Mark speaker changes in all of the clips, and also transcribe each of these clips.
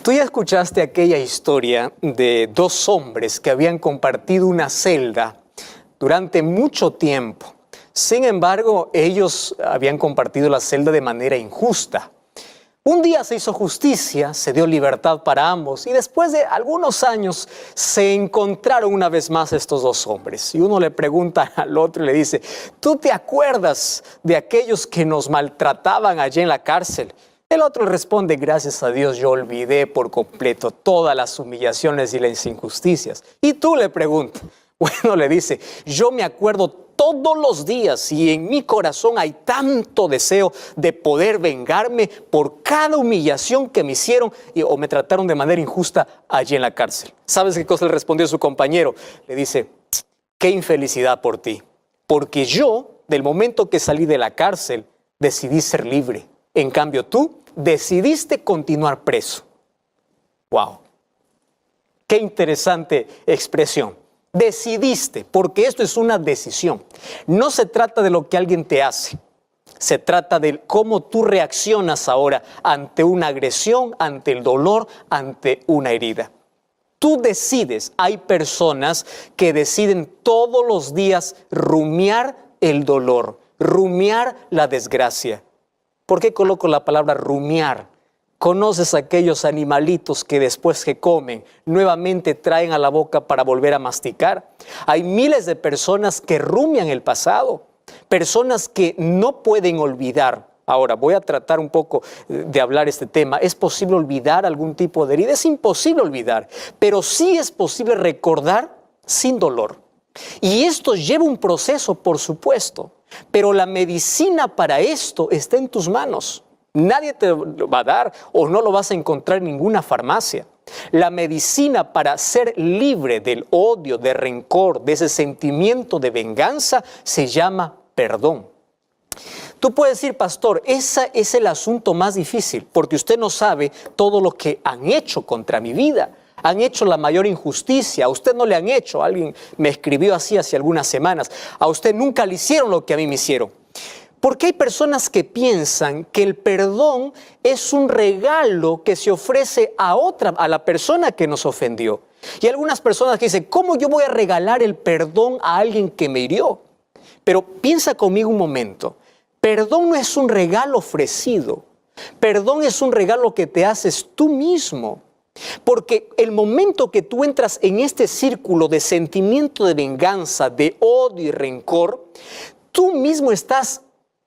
Speaker 1: Tú ya escuchaste aquella historia de dos hombres que habían compartido una celda durante mucho tiempo. Sin embargo, ellos habían compartido la celda de manera injusta. Un día se hizo justicia, se dio libertad para ambos y después de algunos años se encontraron una vez más estos dos hombres. Y uno le pregunta al otro y le dice: ¿tú te acuerdas de aquellos que nos maltrataban allí en la cárcel? El otro responde: gracias a Dios yo olvidé por completo todas las humillaciones y las injusticias. Y tú le preguntas. Bueno, le dice: yo me acuerdo todos los días y en mi corazón hay tanto deseo de poder vengarme por cada humillación que me hicieron o me trataron de manera injusta allí en la cárcel. ¿Sabes qué cosa le respondió a su compañero? Le dice: qué infelicidad por ti, porque yo, del momento que salí de la cárcel, decidí ser libre. En cambio, tú decidiste continuar preso. ¡Wow! ¡Qué interesante expresión! Decidiste, porque esto es una decisión. No se trata de lo que alguien te hace. Se trata de cómo tú reaccionas ahora ante una agresión, ante el dolor, ante una herida. Tú decides. Hay personas que deciden todos los días rumiar el dolor, rumiar la desgracia. ¿Por qué coloco la palabra rumiar? ¿Conoces aquellos animalitos que después que comen nuevamente traen a la boca para volver a masticar? Hay miles de personas que rumian el pasado, personas que no pueden olvidar. Ahora voy a tratar un poco de hablar este tema. ¿Es posible olvidar algún tipo de herida? Es imposible olvidar, pero sí es posible recordar sin dolor. Y esto lleva un proceso, por supuesto, pero la medicina para esto está en tus manos. Nadie te lo va a dar o no lo vas a encontrar en ninguna farmacia. La medicina para ser libre del odio, de rencor, de ese sentimiento de venganza, se llama perdón. Tú puedes decir: pastor, ese es el asunto más difícil, porque usted no sabe todo lo que han hecho contra mi vida. Han hecho la mayor injusticia. A usted no le han hecho. Alguien me escribió así hace algunas semanas. A usted nunca le hicieron lo que a mí me hicieron. Porque hay personas que piensan que el perdón es un regalo que se ofrece a la persona que nos ofendió. Y algunas personas que dicen: ¿cómo yo voy a regalar el perdón a alguien que me hirió? Pero piensa conmigo un momento. Perdón no es un regalo ofrecido. Perdón es un regalo que te haces tú mismo. Porque el momento que tú entras en este círculo de sentimiento de venganza, de odio y rencor, tú mismo estás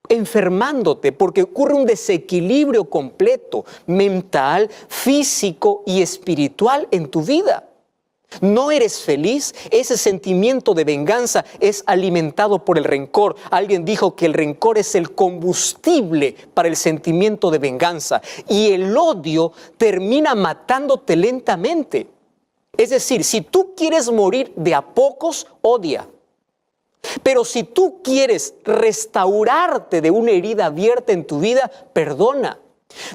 Speaker 1: enfermándote, porque ocurre un desequilibrio completo, mental, físico y espiritual en tu vida. No eres feliz. Ese sentimiento de venganza es alimentado por el rencor. Alguien dijo que el rencor es el combustible para el sentimiento de venganza y el odio termina matándote lentamente. Es decir, si tú quieres morir de a pocos, odia. Pero si tú quieres restaurarte de una herida abierta en tu vida, perdona.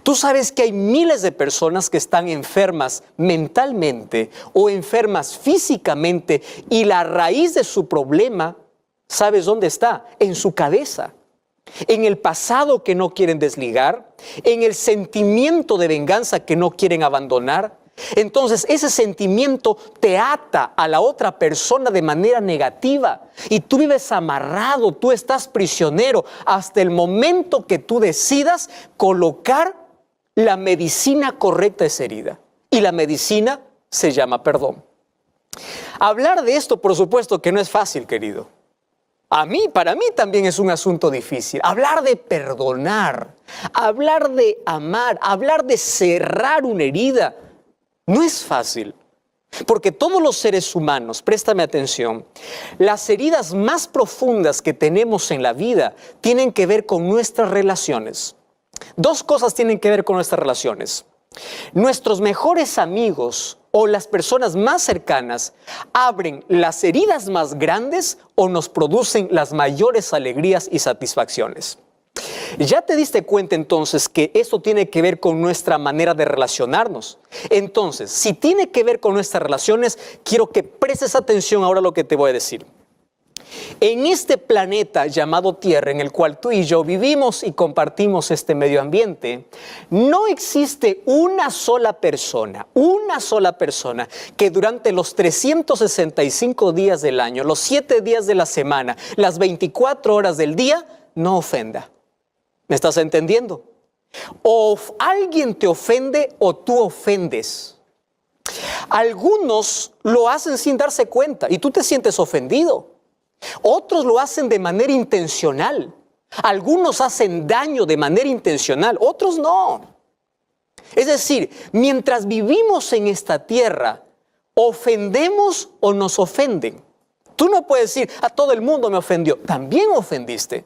Speaker 1: Tú sabes que hay miles de personas que están enfermas mentalmente o enfermas físicamente y la raíz de su problema, ¿sabes dónde está? En su cabeza, en el pasado que no quieren desligar, en el sentimiento de venganza que no quieren abandonar. Entonces ese sentimiento te ata a la otra persona de manera negativa y tú vives amarrado, tú estás prisionero hasta el momento que tú decidas colocar la medicina correcta a esa herida. Y la medicina se llama perdón. Hablar de esto, por supuesto que no es fácil, querido. Para mí también es un asunto difícil. Hablar de perdonar, hablar de amar, hablar de cerrar una herida. No es fácil, porque todos los seres humanos, préstame atención, las heridas más profundas que tenemos en la vida tienen que ver con nuestras relaciones. Dos cosas tienen que ver con nuestras relaciones. Nuestros mejores amigos o las personas más cercanas abren las heridas más grandes o nos producen las mayores alegrías y satisfacciones. ¿Ya te diste cuenta entonces que esto tiene que ver con nuestra manera de relacionarnos? Entonces, si tiene que ver con nuestras relaciones, quiero que prestes atención ahora a lo que te voy a decir. En este planeta llamado Tierra, en el cual tú y yo vivimos y compartimos este medio ambiente, no existe una sola persona que durante los 365 días del año, los 7 días de la semana, las 24 horas del día, no ofenda. ¿Me estás entendiendo? O alguien te ofende o tú ofendes. Algunos lo hacen sin darse cuenta y tú te sientes ofendido. Otros lo hacen de manera intencional. Algunos hacen daño de manera intencional, otros no. Es decir, mientras vivimos en esta tierra, ofendemos o nos ofenden. Tú no puedes decir, a todo el mundo me ofendió. También ofendiste.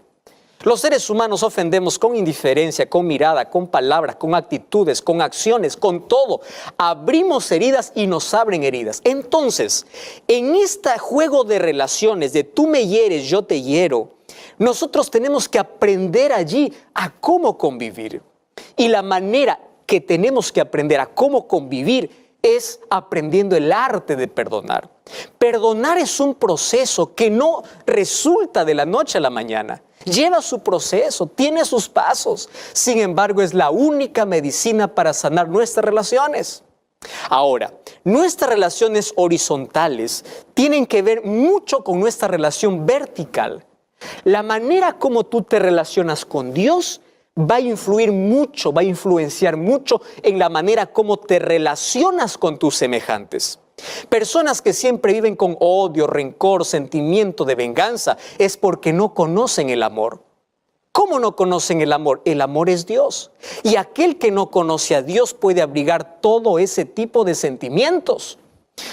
Speaker 1: Los seres humanos ofendemos con indiferencia, con mirada, con palabras, con actitudes, con acciones, con todo. Abrimos heridas y nos abren heridas. Entonces, en este juego de relaciones de tú me hieres, yo te hiero, nosotros tenemos que aprender allí a cómo convivir. Y la manera que tenemos que aprender a cómo convivir es aprendiendo el arte de perdonar. Perdonar es un proceso que no resulta de la noche a la mañana. Lleva su proceso, tiene sus pasos. Sin embargo, es la única medicina para sanar nuestras relaciones. Ahora, nuestras relaciones horizontales tienen que ver mucho con nuestra relación vertical. La manera como tú te relacionas con Dios va a influir mucho, va a influenciar mucho en la manera como te relacionas con tus semejantes. Personas que siempre viven con odio, rencor, sentimiento de venganza, es porque no conocen el amor. ¿Cómo no conocen el amor? El amor es Dios. Y aquel que no conoce a Dios puede abrigar todo ese tipo de sentimientos.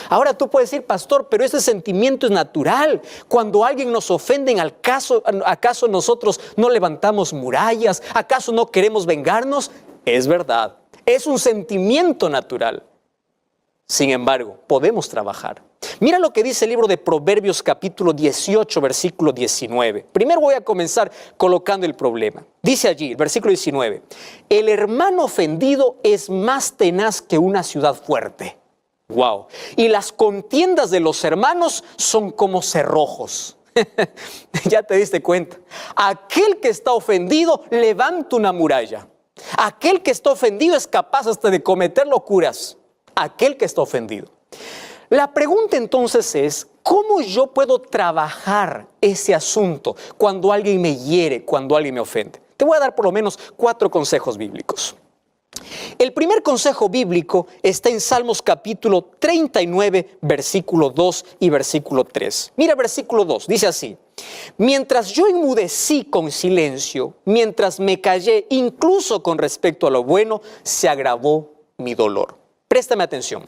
Speaker 1: Ahora tú puedes decir, pastor, pero ese sentimiento es natural. Cuando alguien nos ofende, ¿acaso nosotros no levantamos murallas? ¿Acaso no queremos vengarnos? Es verdad, es un sentimiento natural. Sin embargo, podemos trabajar. Mira lo que dice el libro de Proverbios capítulo 18, versículo 19. Primero voy a comenzar colocando el problema. Dice allí, el versículo 19, el hermano ofendido es más tenaz que una ciudad fuerte. Wow. Y las contiendas de los hermanos son como cerrojos. Ya te diste cuenta. Aquel que está ofendido levanta una muralla. Aquel que está ofendido es capaz hasta de cometer locuras. Aquel que está ofendido. La pregunta entonces es, ¿cómo yo puedo trabajar ese asunto cuando alguien me hiere, cuando alguien me ofende? Te voy a dar por lo menos 4 consejos bíblicos. El primer consejo bíblico está en Salmos capítulo 39, versículo 2 y versículo 3. Mira versículo 2, dice así: mientras yo enmudecí con silencio, mientras me callé incluso con respecto a lo bueno, se agravó mi dolor. Préstame atención.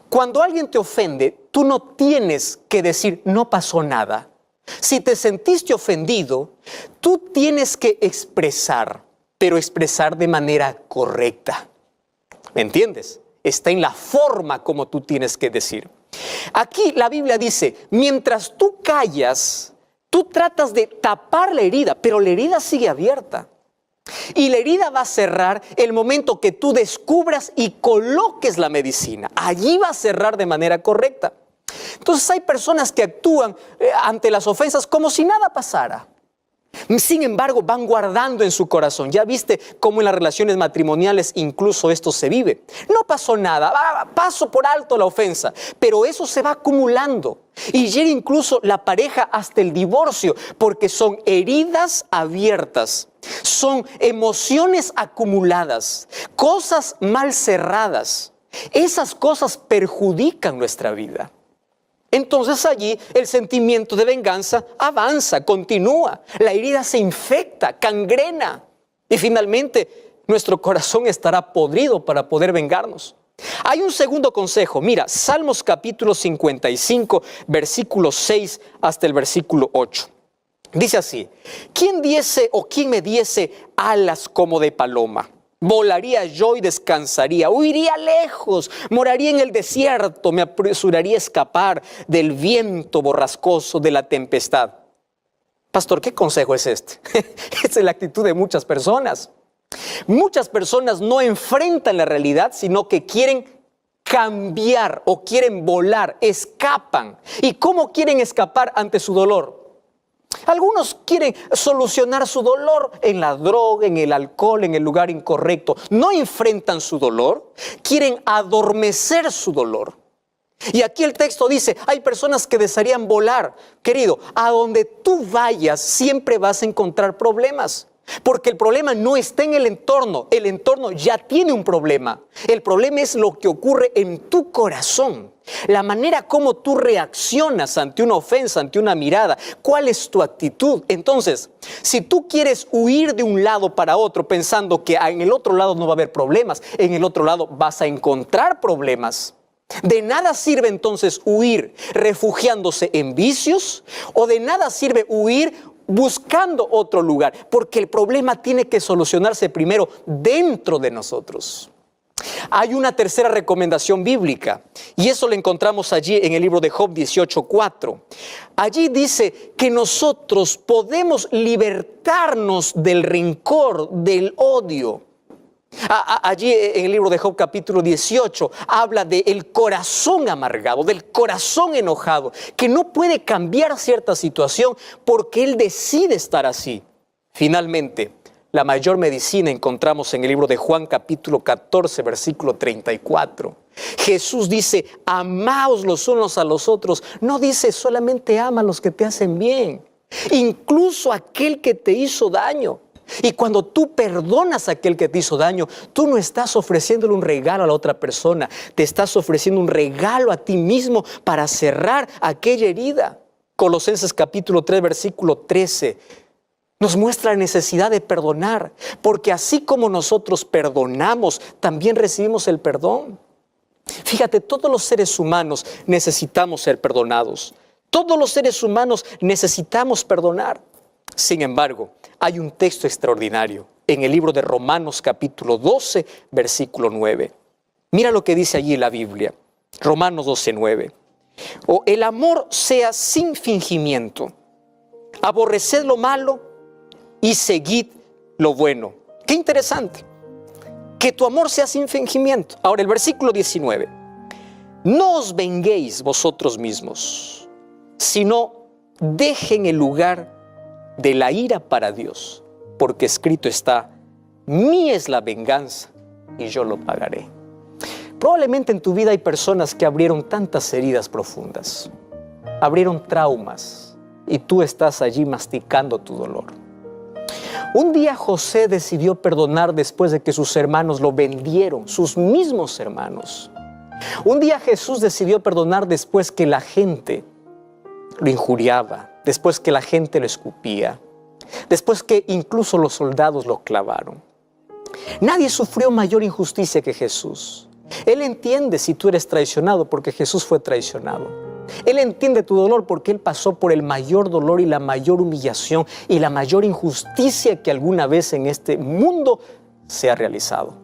Speaker 1: Cuando alguien te ofende, tú no tienes que decir no pasó nada. Si te sentiste ofendido, tú tienes que expresar, pero expresar de manera correcta. ¿Me entiendes? Está en la forma como tú tienes que decir. Aquí la Biblia dice, mientras tú callas, tú tratas de tapar la herida, pero la herida sigue abierta. Y la herida va a cerrar el momento que tú descubras y coloques la medicina. Allí va a cerrar de manera correcta. Entonces hay personas que actúan ante las ofensas como si nada pasara. Sin embargo, van guardando en su corazón. Ya viste cómo en las relaciones matrimoniales incluso esto se vive. No pasó nada, paso por alto la ofensa, pero eso se va acumulando. Y llega incluso la pareja hasta el divorcio, porque son heridas abiertas, son emociones acumuladas, cosas mal cerradas. Esas cosas perjudican nuestra vida. Entonces allí el sentimiento de venganza avanza, continúa, la herida se infecta, cangrena y finalmente nuestro corazón estará podrido para poder vengarnos. Hay un segundo consejo, mira, Salmos capítulo 55, versículo 6 hasta el versículo 8. Dice así, ¿quién diese o quién me diese alas como de paloma? Volaría yo y descansaría, huiría lejos, moraría en el desierto, me apresuraría a escapar del viento borrascoso de la tempestad. Pastor, ¿qué consejo es este? Esta es la actitud de muchas personas. Muchas personas no enfrentan la realidad, sino que quieren cambiar o quieren volar, escapan. ¿Y cómo quieren escapar ante su dolor? Algunos quieren solucionar su dolor en la droga, en el alcohol, en el lugar incorrecto. No enfrentan su dolor, quieren adormecer su dolor. Y aquí el texto dice, hay personas que desearían volar. Querido, a donde tú vayas siempre vas a encontrar problemas. Porque el problema no está en el entorno ya tiene un problema. El problema es lo que ocurre en tu corazón. La manera como tú reaccionas ante una ofensa, ante una mirada. ¿Cuál es tu actitud? Entonces, si tú quieres huir de un lado para otro pensando que en el otro lado no va a haber problemas, en el otro lado vas a encontrar problemas. De nada sirve entonces huir refugiándose en vicios, o de nada sirve huir buscando otro lugar, porque el problema tiene que solucionarse primero dentro de nosotros. Hay una tercera recomendación bíblica, y eso lo encontramos allí en el libro de Job 18:4. Allí dice que nosotros podemos libertarnos del rencor, del odio. Allí en el libro de Job capítulo 18 habla del corazón amargado, del corazón enojado, que no puede cambiar cierta situación porque él decide estar así. Finalmente, la mayor medicina encontramos en el libro de Juan capítulo 14 versículo 34. Jesús dice, amaos los unos a los otros. No dice solamente ama a los que te hacen bien, incluso aquel que te hizo daño. Y cuando tú perdonas a aquel que te hizo daño, tú no estás ofreciéndole un regalo a la otra persona, te estás ofreciendo un regalo a ti mismo para cerrar aquella herida. Colosenses capítulo 3 versículo 13 nos muestra la necesidad de perdonar, porque así como nosotros perdonamos, también recibimos el perdón. Fíjate, todos los seres humanos necesitamos ser perdonados. Todos los seres humanos necesitamos perdonar. Sin embargo, hay un texto extraordinario en el libro de Romanos capítulo 12, versículo 9. Mira lo que dice allí la Biblia, Romanos 12, 9. O el amor sea sin fingimiento, aborreced lo malo y seguid lo bueno. Qué interesante, que tu amor sea sin fingimiento. Ahora el versículo 19. No os venguéis vosotros mismos, sino dejen el lugar de la ira para Dios, porque escrito está, mía es la venganza y yo lo pagaré. Probablemente en tu vida hay personas que abrieron tantas heridas profundas, abrieron traumas, y tú estás allí masticando tu dolor. Un día José decidió perdonar después de que sus hermanos lo vendieron, sus mismos hermanos. Un día Jesús decidió perdonar después que la gente lo injuriaba, después que la gente lo escupía, después que incluso los soldados lo clavaron. Nadie sufrió mayor injusticia que Jesús. Él entiende si tú eres traicionado porque Jesús fue traicionado. Él entiende tu dolor porque Él pasó por el mayor dolor y la mayor humillación y la mayor injusticia que alguna vez en este mundo se ha realizado.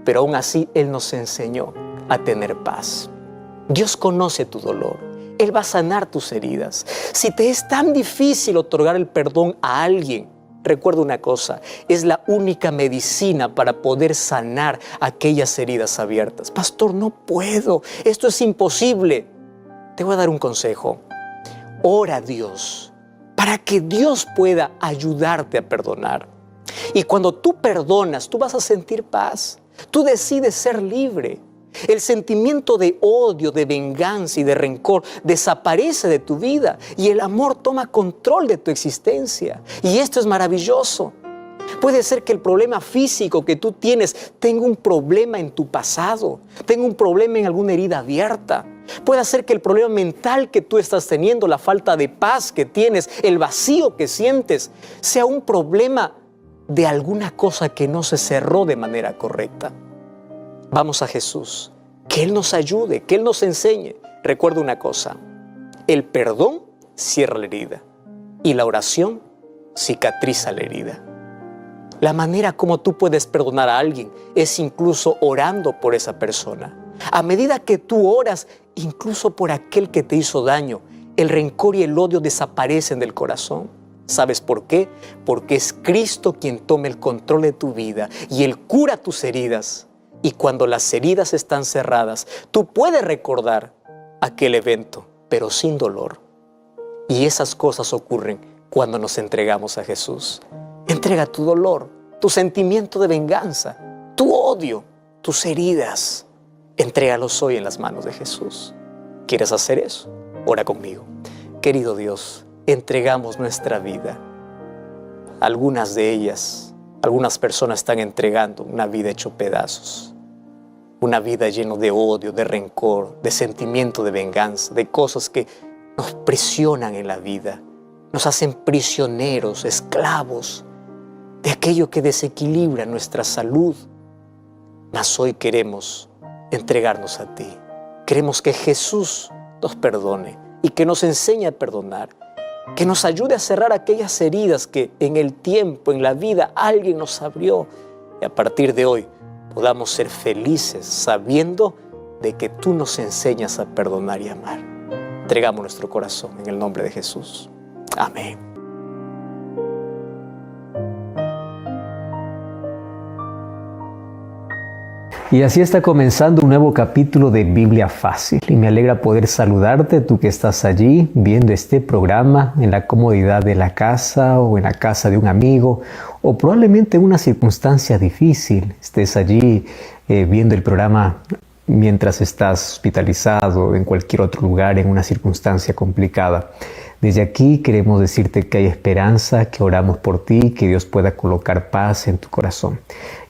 Speaker 1: Pero aún así Él nos enseñó a tener paz. Dios conoce tu dolor. Él va a sanar tus heridas. Si te es tan difícil otorgar el perdón a alguien, recuerda una cosa, es la única medicina para poder sanar aquellas heridas abiertas. Pastor, no puedo, esto es imposible. Te voy a dar un consejo. Ora a Dios para que Dios pueda ayudarte a perdonar. Y cuando tú perdonas, tú vas a sentir paz. Tú decides ser libre. El sentimiento de odio, de venganza y de rencor desaparece de tu vida y el amor toma control de tu existencia. Y esto es maravilloso. Puede ser que el problema físico que tú tienes tenga un problema en tu pasado, tenga un problema en alguna herida abierta. Puede ser que el problema mental que tú estás teniendo, la falta de paz que tienes, el vacío que sientes, sea un problema de alguna cosa que no se cerró de manera correcta. Vamos a Jesús, que Él nos ayude, que Él nos enseñe. Recuerda una cosa, el perdón cierra la herida y la oración cicatriza la herida. La manera como tú puedes perdonar a alguien es incluso orando por esa persona. A medida que tú oras, incluso por aquel que te hizo daño, el rencor y el odio desaparecen del corazón. ¿Sabes por qué? Porque es Cristo quien toma el control de tu vida y Él cura tus heridas. Y cuando las heridas están cerradas, tú puedes recordar aquel evento, pero sin dolor. Y esas cosas ocurren cuando nos entregamos a Jesús. Entrega tu dolor, tu sentimiento de venganza, tu odio, tus heridas. Entrégalos hoy en las manos de Jesús. ¿Quieres hacer eso? Ora conmigo. Querido Dios, entregamos nuestra vida. Algunas de ellas, algunas personas están entregando una vida hecho pedazos. Una vida llena de odio, de rencor, de sentimiento de venganza, de cosas que nos presionan en la vida, nos hacen prisioneros, esclavos de aquello que desequilibra nuestra salud. Mas hoy queremos entregarnos a ti. Queremos que Jesús nos perdone y que nos enseñe a perdonar, que nos ayude a cerrar aquellas heridas que en el tiempo, en la vida, alguien nos abrió. Y a partir de hoy podamos ser felices sabiendo de que tú nos enseñas a perdonar y amar. Entregamos nuestro corazón en el nombre de Jesús. Amén.
Speaker 2: Y así está comenzando un nuevo capítulo de Biblia Fácil. Y me alegra poder saludarte, tú que estás allí viendo este programa en la comodidad de la casa o en la casa de un amigo, o probablemente en una circunstancia difícil. Estés allí viendo el programa mientras estás hospitalizado o en cualquier otro lugar en una circunstancia complicada. Desde aquí queremos decirte que hay esperanza, que oramos por ti, que Dios pueda colocar paz en tu corazón.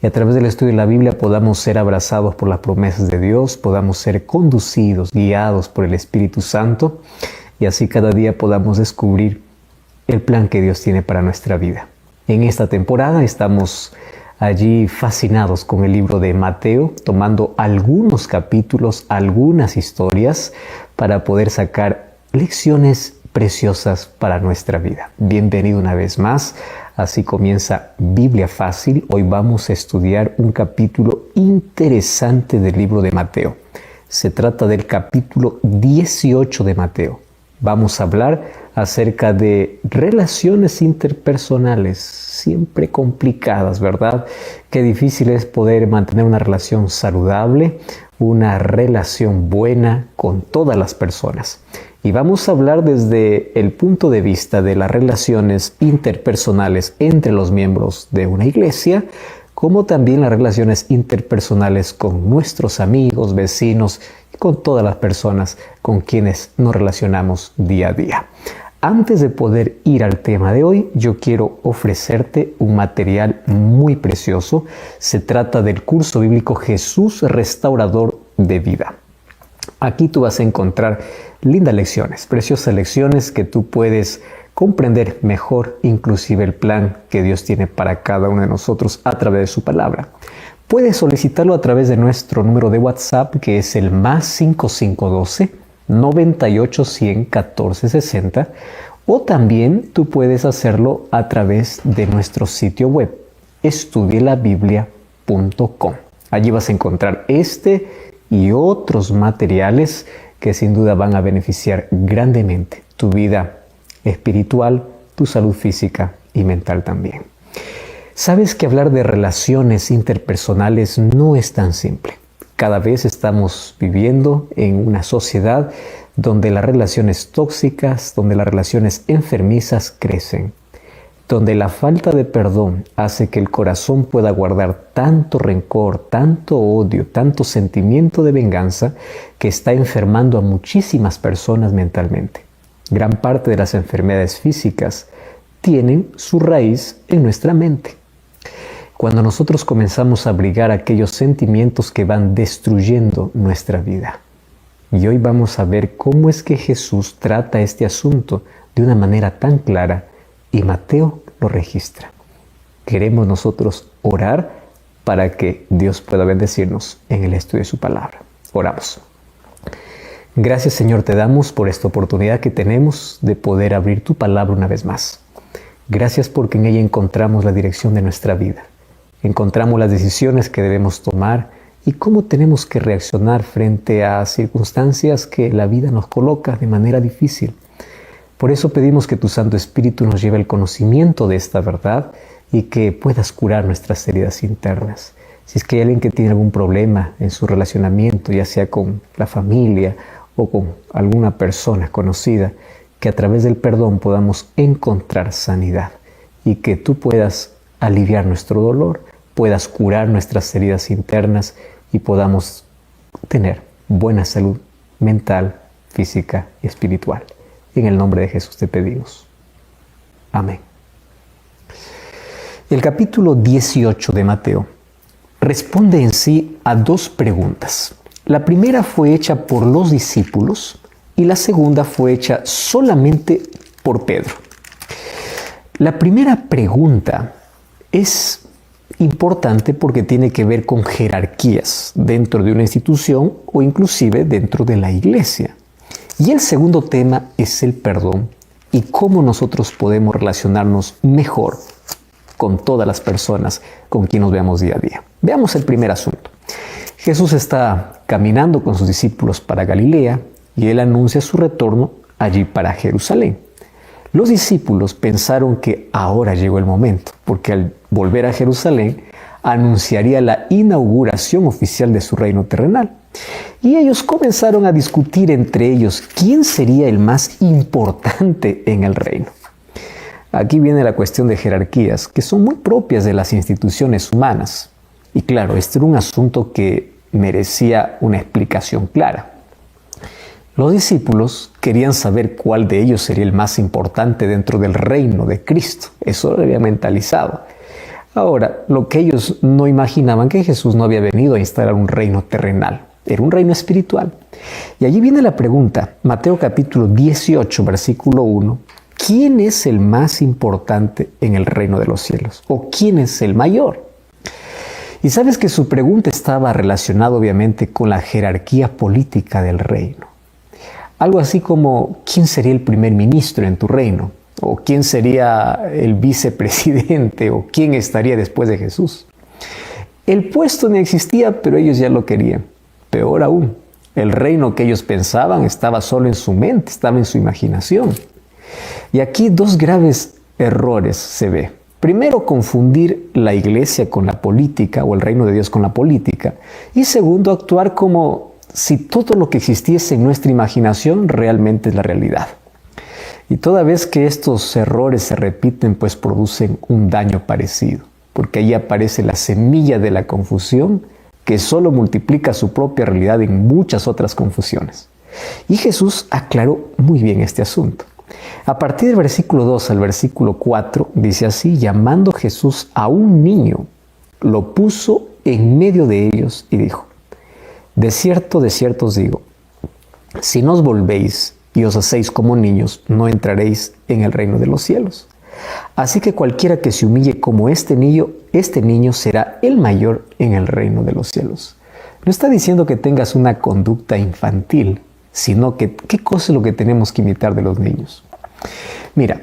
Speaker 2: Y a través del estudio de la Biblia podamos ser abrazados por las promesas de Dios, podamos ser conducidos, guiados por el Espíritu Santo, y así cada día podamos descubrir el plan que Dios tiene para nuestra vida. En esta temporada estamos allí fascinados con el libro de Mateo, tomando algunos capítulos, algunas historias, para poder sacar lecciones preciosas para nuestra vida. Bienvenido una vez más. Así comienza Biblia Fácil. Hoy vamos a estudiar un capítulo interesante del libro de Mateo. Se trata del capítulo 18 de Mateo. Vamos a hablar acerca de relaciones interpersonales, siempre complicadas, ¿verdad? Qué difícil es poder mantener una relación saludable, una relación buena con todas las personas. Y vamos a hablar desde el punto de vista de las relaciones interpersonales entre los miembros de una iglesia, como también las relaciones interpersonales con nuestros amigos, vecinos y con todas las personas con quienes nos relacionamos día a día. Antes de poder ir al tema de hoy, yo quiero ofrecerte un material muy precioso. Se trata del curso bíblico Jesús Restaurador de Vida. Aquí tú vas a encontrar lindas lecciones, preciosas lecciones que tú puedes comprender mejor, inclusive el plan que Dios tiene para cada uno de nosotros a través de su palabra. Puedes solicitarlo a través de nuestro número de WhatsApp, que es el +5512 98 100 14 60, o también tú puedes hacerlo a través de nuestro sitio web, estudielabiblia.com. Allí vas a encontrar este y otros materiales que sin duda van a beneficiar grandemente tu vida espiritual, tu salud física y mental también. Sabes que hablar de relaciones interpersonales no es tan simple. Cada vez estamos viviendo en una sociedad donde las relaciones tóxicas, donde las relaciones enfermizas crecen, donde la falta de perdón hace que el corazón pueda guardar tanto rencor, tanto odio, tanto sentimiento de venganza que está enfermando a muchísimas personas mentalmente. Gran parte de las enfermedades físicas tienen su raíz en nuestra mente. Cuando nosotros comenzamos a abrigar aquellos sentimientos que van destruyendo nuestra vida. Y hoy vamos a ver cómo es que Jesús trata este asunto de una manera tan clara y Mateo lo registra. Queremos nosotros orar para que Dios pueda bendecirnos en el estudio de su palabra. Oramos. Gracias, Señor, te damos por esta oportunidad que tenemos de poder abrir tu palabra una vez más. Gracias porque en ella encontramos la dirección de nuestra vida. Encontramos las decisiones que debemos tomar y cómo tenemos que reaccionar frente a circunstancias que la vida nos coloca de manera difícil. Por eso pedimos que tu Santo Espíritu nos lleve al conocimiento de esta verdad y que puedas curar nuestras heridas internas. Si es que hay alguien que tiene algún problema en su relacionamiento, ya sea con la familia o con alguna persona conocida, que a través del perdón podamos encontrar sanidad y que tú puedas aliviar nuestro dolor, puedas curar nuestras heridas internas y podamos tener buena salud mental, física y espiritual. En el nombre de Jesús te pedimos. Amén. El capítulo 18 de Mateo responde en sí a dos preguntas. La primera fue hecha por los discípulos y la segunda fue hecha solamente por Pedro. La primera pregunta es importante porque tiene que ver con jerarquías dentro de una institución o inclusive dentro de la iglesia. Y el segundo tema es el perdón y cómo nosotros podemos relacionarnos mejor con todas las personas con quien nos veamos día a día. Veamos el primer asunto. Jesús está caminando con sus discípulos para Galilea y él anuncia su retorno allí para Jerusalén. Los discípulos pensaron que ahora llegó el momento, porque al volver a Jerusalén anunciaría la inauguración oficial de su reino terrenal. Y ellos comenzaron a discutir entre ellos quién sería el más importante en el reino. Aquí viene la cuestión de jerarquías que son muy propias de las instituciones humanas. Y claro, este era un asunto que merecía una explicación clara. Los discípulos querían saber cuál de ellos sería el más importante dentro del reino de Cristo. Eso lo había mentalizado. Ahora, lo que ellos no imaginaban que Jesús no había venido a instalar un reino terrenal. Era un reino espiritual. Y allí viene la pregunta, Mateo capítulo 18, versículo 1. ¿Quién es el más importante en el reino de los cielos? ¿O quién es el mayor? Y sabes que su pregunta estaba relacionada obviamente con la jerarquía política del reino. Algo así como, ¿quién sería el primer ministro en tu reino? ¿O quién sería el vicepresidente? ¿O quién estaría después de Jesús? El puesto no existía, pero ellos ya lo querían. Peor aún, el reino que ellos pensaban estaba solo en su mente, estaba en su imaginación. Y aquí dos graves errores se ve. Primero, confundir la iglesia con la política o el reino de Dios con la política. Y segundo, actuar como si todo lo que existiese en nuestra imaginación realmente es la realidad. Y toda vez que estos errores se repiten, pues producen un daño parecido, porque ahí aparece la semilla de la confusión que solo multiplica su propia realidad en muchas otras confusiones. Y Jesús aclaró muy bien este asunto. A partir del versículo 2 al versículo 4 dice así: llamando Jesús a un niño, lo puso en medio de ellos y dijo: de cierto os digo, si no os volvéis y os hacéis como niños, no entraréis en el reino de los cielos. Así que cualquiera que se humille como este niño será el mayor en el reino de los cielos. No está diciendo que tengas una conducta infantil, sino que qué cosa es lo que tenemos que imitar de los niños. Mira,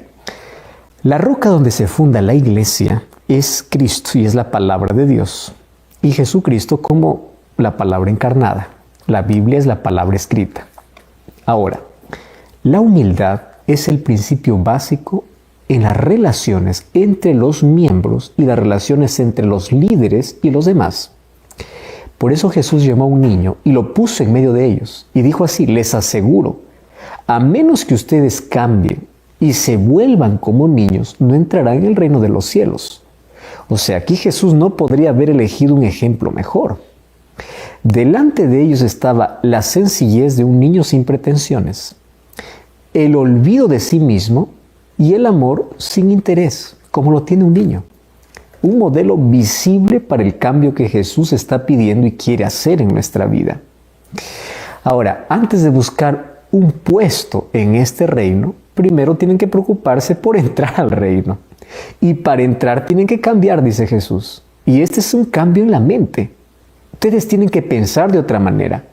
Speaker 2: la roca donde se funda la iglesia es Cristo y es la palabra de Dios. Y Jesucristo como la palabra encarnada. La Biblia es la palabra escrita. Ahora, la humildad es el principio básico en las relaciones entre los miembros y las relaciones entre los líderes y los demás. Por eso Jesús llamó a un niño y lo puso en medio de ellos y dijo así: les aseguro, a menos que ustedes cambien y se vuelvan como niños, no entrarán en el reino de los cielos. O sea, aquí Jesús no podría haber elegido un ejemplo mejor. Delante de ellos estaba la sencillez de un niño sin pretensiones, el olvido de sí mismo y el amor sin interés, como lo tiene un niño. Un modelo visible para el cambio que Jesús está pidiendo y quiere hacer en nuestra vida. Ahora, antes de buscar un puesto en este reino, primero tienen que preocuparse por entrar al reino. Y para entrar tienen que cambiar, dice Jesús. Y este es un cambio en la mente. Ustedes tienen que pensar de otra manera.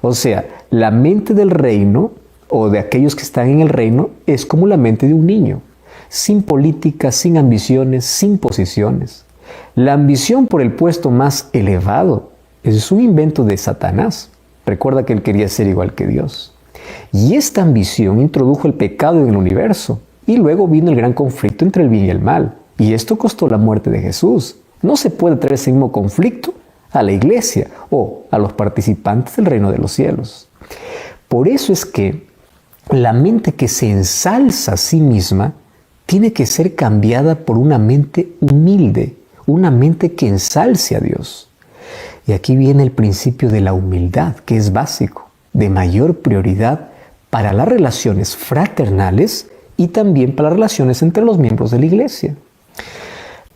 Speaker 2: O sea, la mente del reino o de aquellos que están en el reino es como la mente de un niño, sin política, sin ambiciones, sin posiciones. La ambición por el puesto más elevado es un invento de Satanás. Recuerda que él quería ser igual que Dios. Y esta ambición introdujo el pecado en el universo. Y luego vino el gran conflicto entre el bien y el mal. Y esto costó la muerte de Jesús. No se puede traer ese mismo conflicto a la iglesia o a los participantes del reino de los cielos. Por eso es que la mente que se ensalza a sí misma tiene que ser cambiada por una mente humilde, una mente que ensalce a Dios. Y aquí viene el principio de la humildad, que es básico, de mayor prioridad para las relaciones fraternales y también para las relaciones entre los miembros de la iglesia.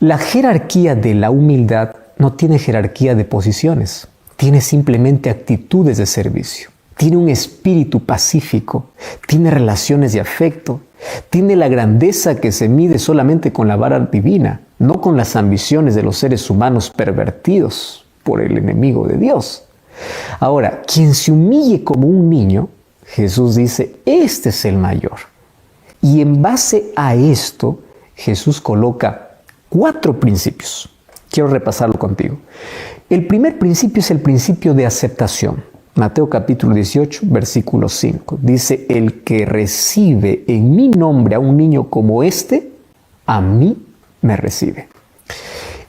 Speaker 2: La jerarquía de la humildad no tiene jerarquía de posiciones, tiene simplemente actitudes de servicio, tiene un espíritu pacífico, tiene relaciones de afecto, tiene la grandeza que se mide solamente con la vara divina, no con las ambiciones de los seres humanos pervertidos por el enemigo de Dios. Ahora, quien se humille como un niño, Jesús dice, este es el mayor. Y en base a esto, Jesús coloca 4 principios. Quiero repasarlo contigo. El primer principio es el principio de aceptación. Mateo capítulo 18, versículo 5. Dice, el que recibe en mi nombre a un niño como este, a mí me recibe.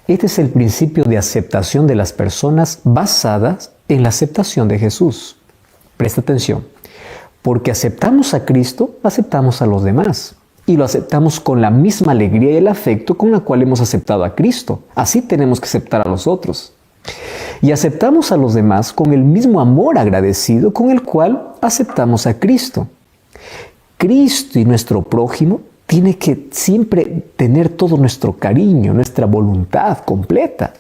Speaker 2: Este es el principio de aceptación de las personas basadas en la aceptación de Jesús. Presta atención. Porque aceptamos a Cristo, aceptamos a los demás. Y lo aceptamos con la misma alegría y el afecto con la cual hemos aceptado a Cristo. Así tenemos que aceptar a los otros. Y aceptamos a los demás con el mismo amor agradecido con el cual aceptamos a Cristo. Cristo y nuestro prójimo tiene que siempre tener todo nuestro cariño, nuestra voluntad completa.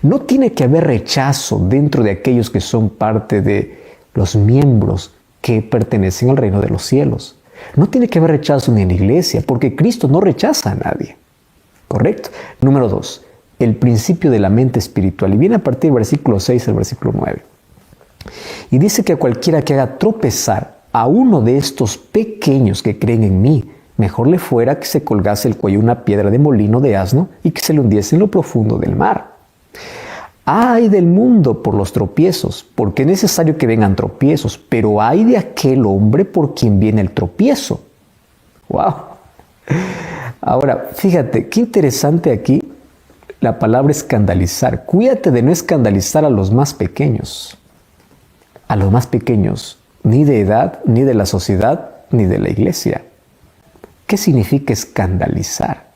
Speaker 2: No tiene que haber rechazo dentro de aquellos que son parte de los miembros que pertenecen al reino de los cielos. No tiene que haber rechazo ni en la iglesia, porque Cristo no rechaza a nadie. ¿Correcto? Número 2, el principio de la mente espiritual. Y viene a partir del versículo 6 al versículo 9. Y dice que a cualquiera que haga tropezar a uno de estos pequeños que creen en mí, mejor le fuera que se colgase el cuello una piedra de molino de asno y que se le hundiese en lo profundo del mar. Ay del mundo por los tropiezos, porque es necesario que vengan tropiezos, pero ay de aquel hombre por quien viene el tropiezo. ¡Wow! Ahora, fíjate, qué interesante aquí la palabra escandalizar. Cuídate de no escandalizar a los más pequeños. A los más pequeños, ni de edad, ni de la sociedad, ni de la iglesia. ¿Qué significa escandalizar?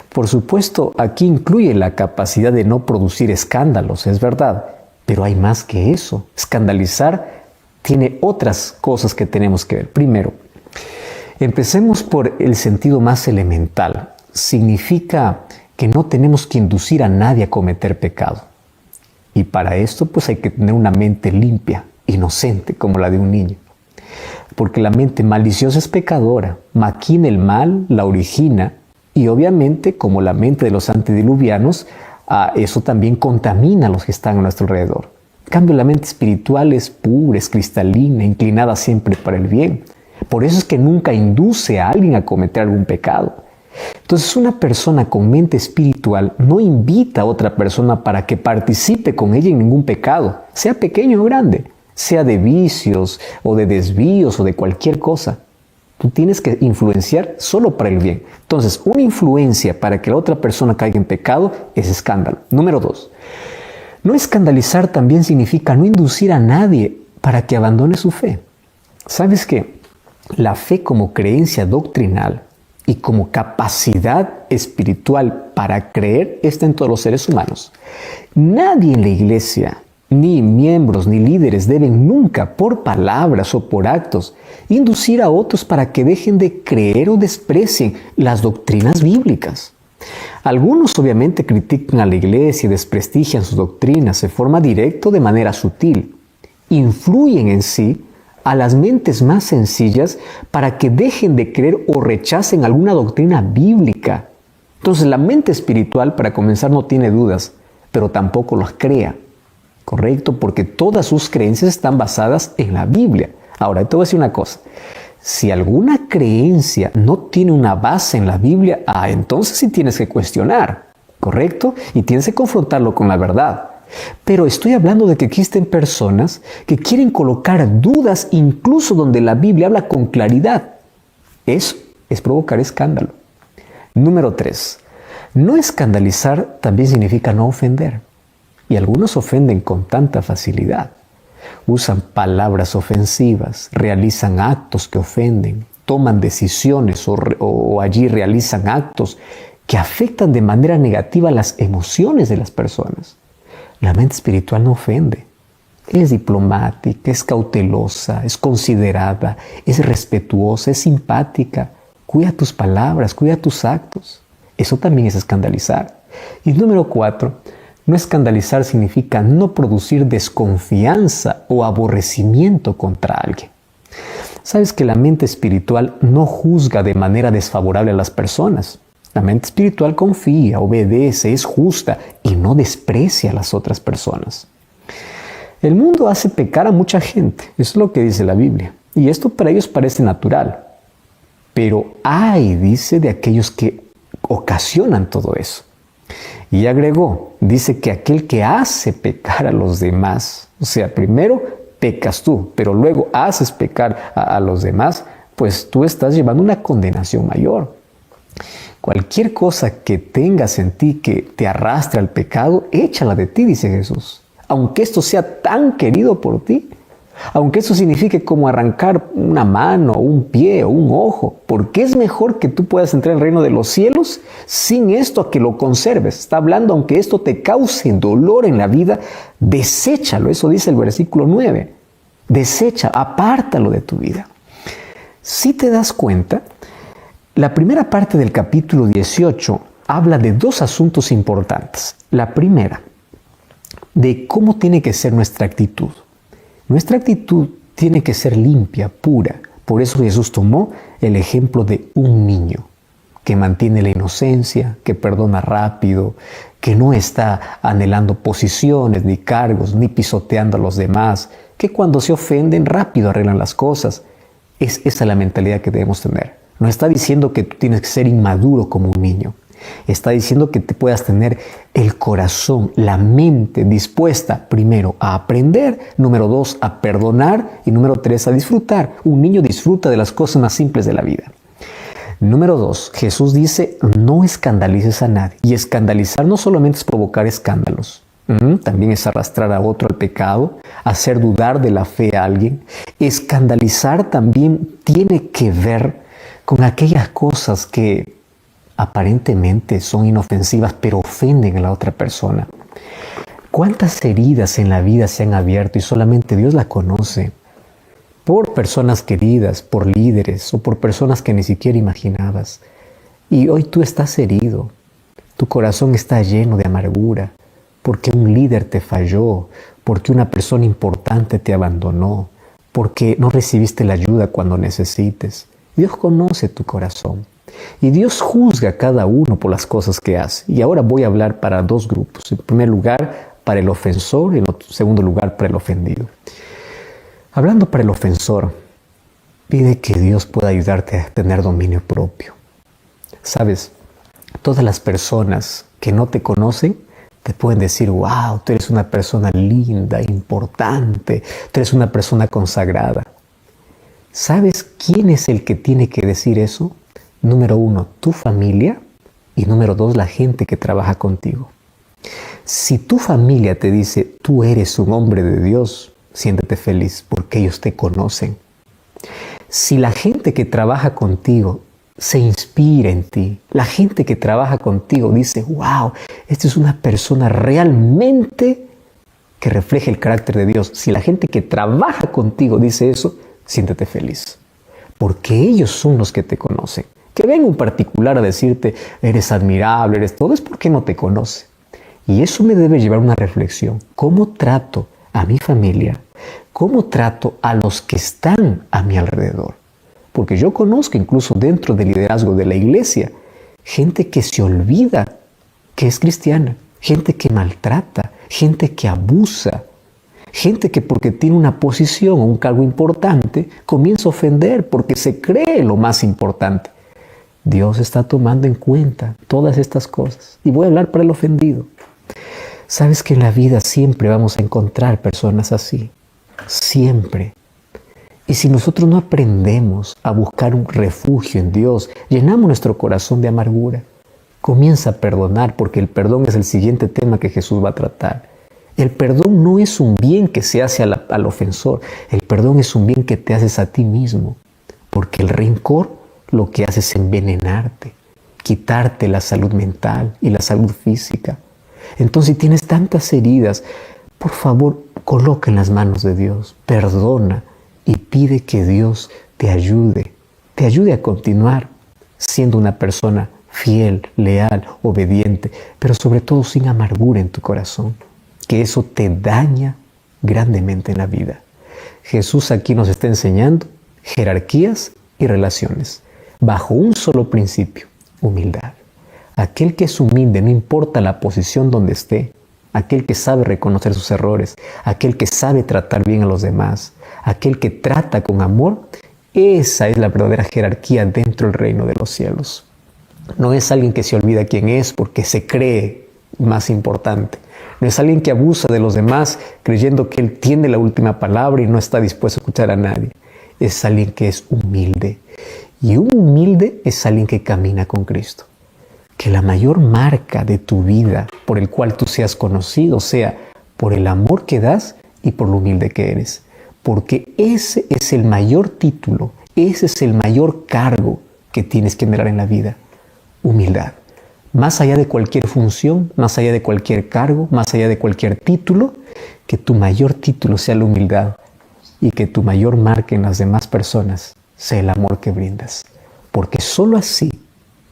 Speaker 2: Por supuesto, aquí incluye la capacidad de no producir escándalos, es verdad, pero hay más que eso. Escandalizar tiene otras cosas que tenemos que ver. Primero, empecemos por el sentido más elemental. Significa que no tenemos que inducir a nadie a cometer pecado. Y para esto, pues hay que tener una mente limpia, inocente, como la de un niño. Porque la mente maliciosa es pecadora, maquina el mal, la origina, y obviamente, como la mente de los antediluvianos, eso también contamina a los que están a nuestro alrededor. En cambio, la mente espiritual es pura, es cristalina, inclinada siempre para el bien. Por eso es que nunca induce a alguien a cometer algún pecado. Entonces, una persona con mente espiritual no invita a otra persona para que participe con ella en ningún pecado, sea pequeño o grande, sea de vicios o de desvíos o de cualquier cosa. Tú tienes que influenciar solo para el bien. Entonces, una influencia para que la otra persona caiga en pecado es escándalo. Número 2. No escandalizar también significa no inducir a nadie para que abandone su fe. ¿Sabes qué? La fe como creencia doctrinal y como capacidad espiritual para creer está en todos los seres humanos. Nadie en la iglesia, ni miembros ni líderes deben nunca, por palabras o por actos, inducir a otros para que dejen de creer o desprecien las doctrinas bíblicas. Algunos obviamente critican a la iglesia y desprestigian sus doctrinas de forma directa o de manera sutil. Influyen en sí a las mentes más sencillas para que dejen de creer o rechacen alguna doctrina bíblica. Entonces la mente espiritual, para comenzar, no tiene dudas, pero tampoco las crea. ¿Correcto? Porque todas sus creencias están basadas en la Biblia. Ahora, te voy a decir una cosa. Si alguna creencia no tiene una base en la Biblia, entonces sí tienes que cuestionar, ¿correcto? Y tienes que confrontarlo con la verdad. Pero estoy hablando de que existen personas que quieren colocar dudas incluso donde la Biblia habla con claridad. Eso es provocar escándalo. Número 3. No escandalizar también significa no ofender. Y algunos ofenden con tanta facilidad. Usan palabras ofensivas, realizan actos que ofenden, toman decisiones o allí realizan actos que afectan de manera negativa las emociones de las personas. La mente espiritual no ofende. Es diplomática, es cautelosa, es considerada, es respetuosa, es simpática. Cuida tus palabras, cuida tus actos. Eso también es escandalizar. Y número 4, no escandalizar significa no producir desconfianza o aborrecimiento contra alguien. Sabes que la mente espiritual no juzga de manera desfavorable a las personas. La mente espiritual confía, obedece, es justa y no desprecia a las otras personas. El mundo hace pecar a mucha gente, eso es lo que dice la Biblia. Y esto para ellos parece natural. Pero ay, dice, de aquellos que ocasionan todo eso. Y agregó, dice que aquel que hace pecar a los demás, o sea, primero pecas tú, pero luego haces pecar a los demás, pues tú estás llevando una condenación mayor. Cualquier cosa que tengas en ti que te arrastre al pecado, échala de ti, dice Jesús. Aunque esto sea tan querido por ti, aunque eso signifique como arrancar una mano, un pie o un ojo, porque es mejor que tú puedas entrar en el reino de los cielos sin esto a que lo conserves. Está hablando, aunque esto te cause dolor en la vida, deséchalo. Eso dice el versículo 9. Desecha, apártalo de tu vida. Si te das cuenta, la primera parte del capítulo 18 habla de 2 asuntos importantes. La primera, de cómo tiene que ser nuestra actitud. Nuestra actitud tiene que ser limpia, pura. Por eso Jesús tomó el ejemplo de un niño que mantiene la inocencia, que perdona rápido, que no está anhelando posiciones, ni cargos, ni pisoteando a los demás, que cuando se ofenden rápido arreglan las cosas. Esa es la mentalidad que debemos tener. No está diciendo que tú tienes que ser inmaduro como un niño. Está diciendo que te puedas tener el corazón, la mente dispuesta, primero, a aprender, número 2, a perdonar y número 3, a disfrutar. Un niño disfruta de las cosas más simples de la vida. Número 2, Jesús dice, no escandalices a nadie. Y escandalizar no solamente es provocar escándalos, también es arrastrar a otro al pecado, hacer dudar de la fe a alguien. Escandalizar también tiene que ver con aquellas cosas que aparentemente son inofensivas, pero ofenden a la otra persona. ¿Cuántas heridas en la vida se han abierto y solamente Dios las conoce? Por personas queridas, por líderes o por personas que ni siquiera imaginabas. Y hoy tú estás herido. Tu corazón está lleno de amargura porque un líder te falló, porque una persona importante te abandonó, porque no recibiste la ayuda cuando necesites. Dios conoce tu corazón. Y Dios juzga a cada uno por las cosas que hace. Y ahora voy a hablar para 2 grupos. En primer lugar, para el ofensor y en segundo lugar, para el ofendido. Hablando para el ofensor, pide que Dios pueda ayudarte a tener dominio propio. Sabes, todas las personas que no te conocen te pueden decir, wow, tú eres una persona linda, importante, tú eres una persona consagrada. ¿Sabes quién es el que tiene que decir eso? Número 1, tu familia y número 2, la gente que trabaja contigo. Si tu familia te dice, tú eres un hombre de Dios, siéntete feliz porque ellos te conocen. Si la gente que trabaja contigo se inspira en ti, la gente que trabaja contigo dice, wow, esta es una persona realmente que refleja el carácter de Dios. Si la gente que trabaja contigo dice eso, siéntete feliz porque ellos son los que te conocen. Que venga un particular a decirte, eres admirable, eres todo, es porque no te conoce. Y eso me debe llevar a una reflexión. ¿Cómo trato a mi familia? ¿Cómo trato a los que están a mi alrededor? Porque yo conozco incluso dentro del liderazgo de la iglesia, gente que se olvida que es cristiana, gente que maltrata, gente que abusa, gente que porque tiene una posición o un cargo importante, comienza a ofender porque se cree lo más importante. Dios está tomando en cuenta todas estas cosas. Y voy a hablar para el ofendido. Sabes que en la vida siempre vamos a encontrar personas así. Siempre. Y si nosotros no aprendemos a buscar un refugio en Dios, llenamos nuestro corazón de amargura. Comienza a perdonar porque el perdón es el siguiente tema que Jesús va a tratar. El perdón no es un bien que se hace al ofensor. El perdón es un bien que te haces a ti mismo. Porque el rencor lo que hace es envenenarte, quitarte la salud mental y la salud física. Entonces, si tienes tantas heridas, por favor, coloca en las manos de Dios, perdona y pide que Dios te ayude a continuar siendo una persona fiel, leal, obediente, pero sobre todo sin amargura en tu corazón, que eso te daña grandemente en la vida. Jesús aquí nos está enseñando jerarquías y relaciones bajo un solo principio: humildad. Aquel que es humilde, no importa la posición donde esté, aquel que sabe reconocer sus errores, aquel que sabe tratar bien a los demás, aquel que trata con amor, esa es la verdadera jerarquía dentro del reino de los cielos. No es alguien que se olvida quién es porque se cree más importante. No es alguien que abusa de los demás creyendo que él tiene la última palabra y no está dispuesto a escuchar a nadie. Es alguien que es humilde. Y un humilde es alguien que camina con Cristo. Que la mayor marca de tu vida por el cual tú seas conocido sea por el amor que das y por lo humilde que eres. Porque ese es el mayor título, ese es el mayor cargo que tienes que mirar en la vida. Humildad. Más allá de cualquier función, más allá de cualquier cargo, más allá de cualquier título, que tu mayor título sea la humildad y que tu mayor marca en las demás personas sea el amor que brindas. Porque solo así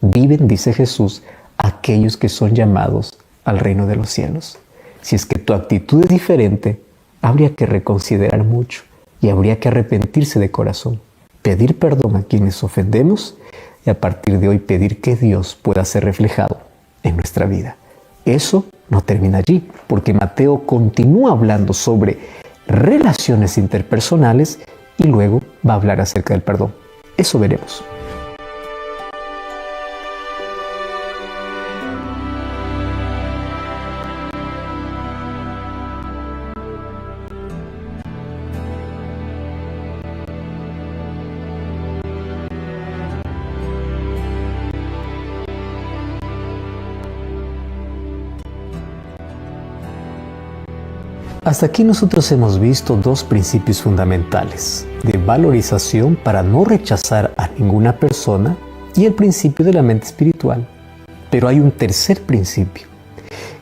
Speaker 2: viven, dice Jesús, aquellos que son llamados al reino de los cielos. Si es que tu actitud es diferente, habría que reconsiderar mucho y habría que arrepentirse de corazón, pedir perdón a quienes ofendemos y a partir de hoy pedir que Dios pueda ser reflejado en nuestra vida. Eso no termina allí, porque Mateo continúa hablando sobre relaciones interpersonales y luego va a hablar acerca del perdón. Eso veremos. Hasta aquí nosotros hemos visto dos principios fundamentales de valorización para no rechazar a ninguna persona y el principio de la mente espiritual. Pero hay un tercer principio,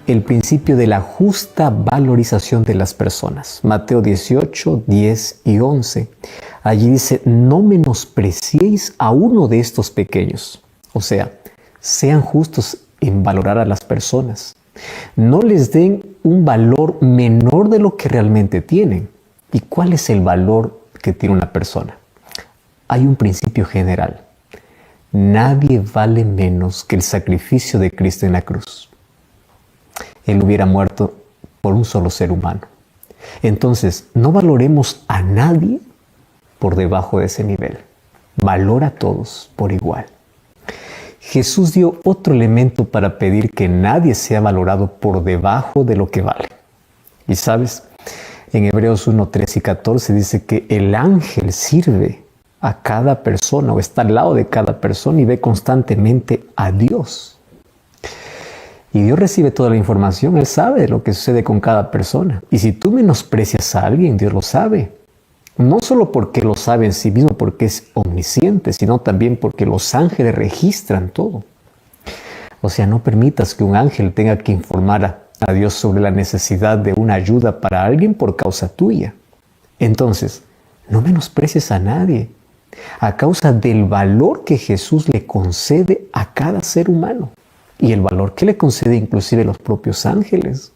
Speaker 2: el principio de la justa valorización de las personas. Mateo 18, 10 y 11. Allí dice: no menospreciéis a uno de estos pequeños. O sea, sean justos en valorar a las personas. No les den un valor menor de lo que realmente tienen. ¿Y cuál es el valor que tiene una persona? Hay un principio general. Nadie vale menos que el sacrificio de Cristo en la cruz. Él hubiera muerto por un solo ser humano. Entonces, no valoremos a nadie por debajo de ese nivel. Valora a todos por igual. Jesús dio otro elemento para pedir que nadie sea valorado por debajo de lo que vale. Y sabes, en Hebreos 1, 13 y 14 dice que el ángel sirve a cada persona o está al lado de cada persona y ve constantemente a Dios. Y Dios recibe toda la información, Él sabe lo que sucede con cada persona. Y si tú menosprecias a alguien, Dios lo sabe. No solo porque lo sabe en sí mismo, porque es omnisciente, sino también porque los ángeles registran todo. O sea, no permitas que un ángel tenga que informar a Dios sobre la necesidad de una ayuda para alguien por causa tuya. Entonces, no menosprecies a nadie a causa del valor que Jesús le concede a cada ser humano y el valor que le concede inclusive los propios ángeles.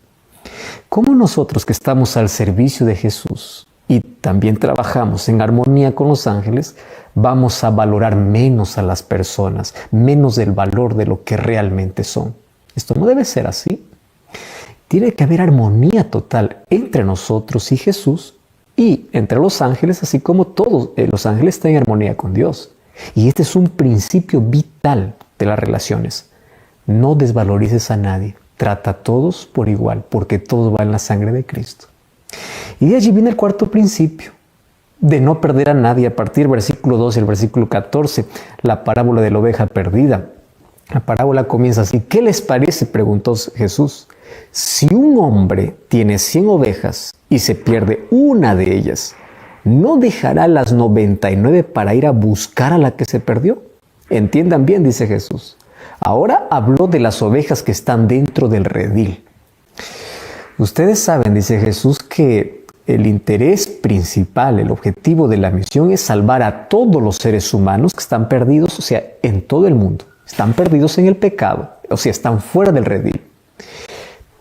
Speaker 2: ¿Cómo nosotros que estamos al servicio de Jesús y también trabajamos en armonía con los ángeles, vamos a valorar menos a las personas, menos del valor de lo que realmente son? Esto no debe ser así. Tiene que haber armonía total entre nosotros y Jesús y entre los ángeles, así como todos los ángeles están en armonía con Dios. Y este es un principio vital de las relaciones. No desvalorices a nadie. Trata a todos por igual, porque todo va en la sangre de Cristo. Y de allí viene el cuarto principio, de no perder a nadie. A partir del versículo 12 y el versículo 14, la parábola de la oveja perdida. La parábola comienza así. ¿Qué les parece?, preguntó Jesús. Si un hombre tiene 100 ovejas y se pierde una de ellas, ¿no dejará las 99 para ir a buscar a la que se perdió? Entiendan bien, dice Jesús. Ahora habló de las ovejas que están dentro del redil. Ustedes saben, dice Jesús, que el interés principal, el objetivo de la misión es salvar a todos los seres humanos que están perdidos, o sea, en todo el mundo. Están perdidos en el pecado, o sea, están fuera del redil.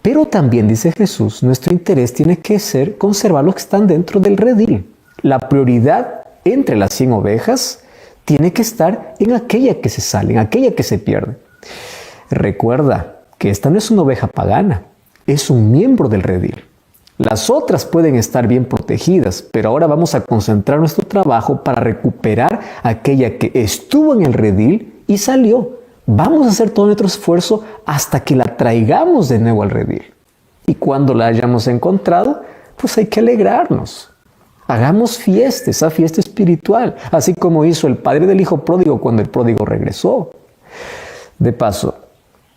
Speaker 2: Pero también, dice Jesús, nuestro interés tiene que ser conservar los que están dentro del redil. La prioridad entre las 100 ovejas tiene que estar en aquella que se sale, en aquella que se pierde. Recuerda que esta no es una oveja pagana, es un miembro del redil. Las otras pueden estar bien protegidas, pero ahora vamos a concentrar nuestro trabajo para recuperar aquella que estuvo en el redil y salió. Vamos a hacer todo nuestro esfuerzo hasta que la traigamos de nuevo al redil. Y cuando la hayamos encontrado, pues hay que alegrarnos. Hagamos fiesta, esa fiesta espiritual, así como hizo el padre del hijo pródigo cuando el pródigo regresó. De paso,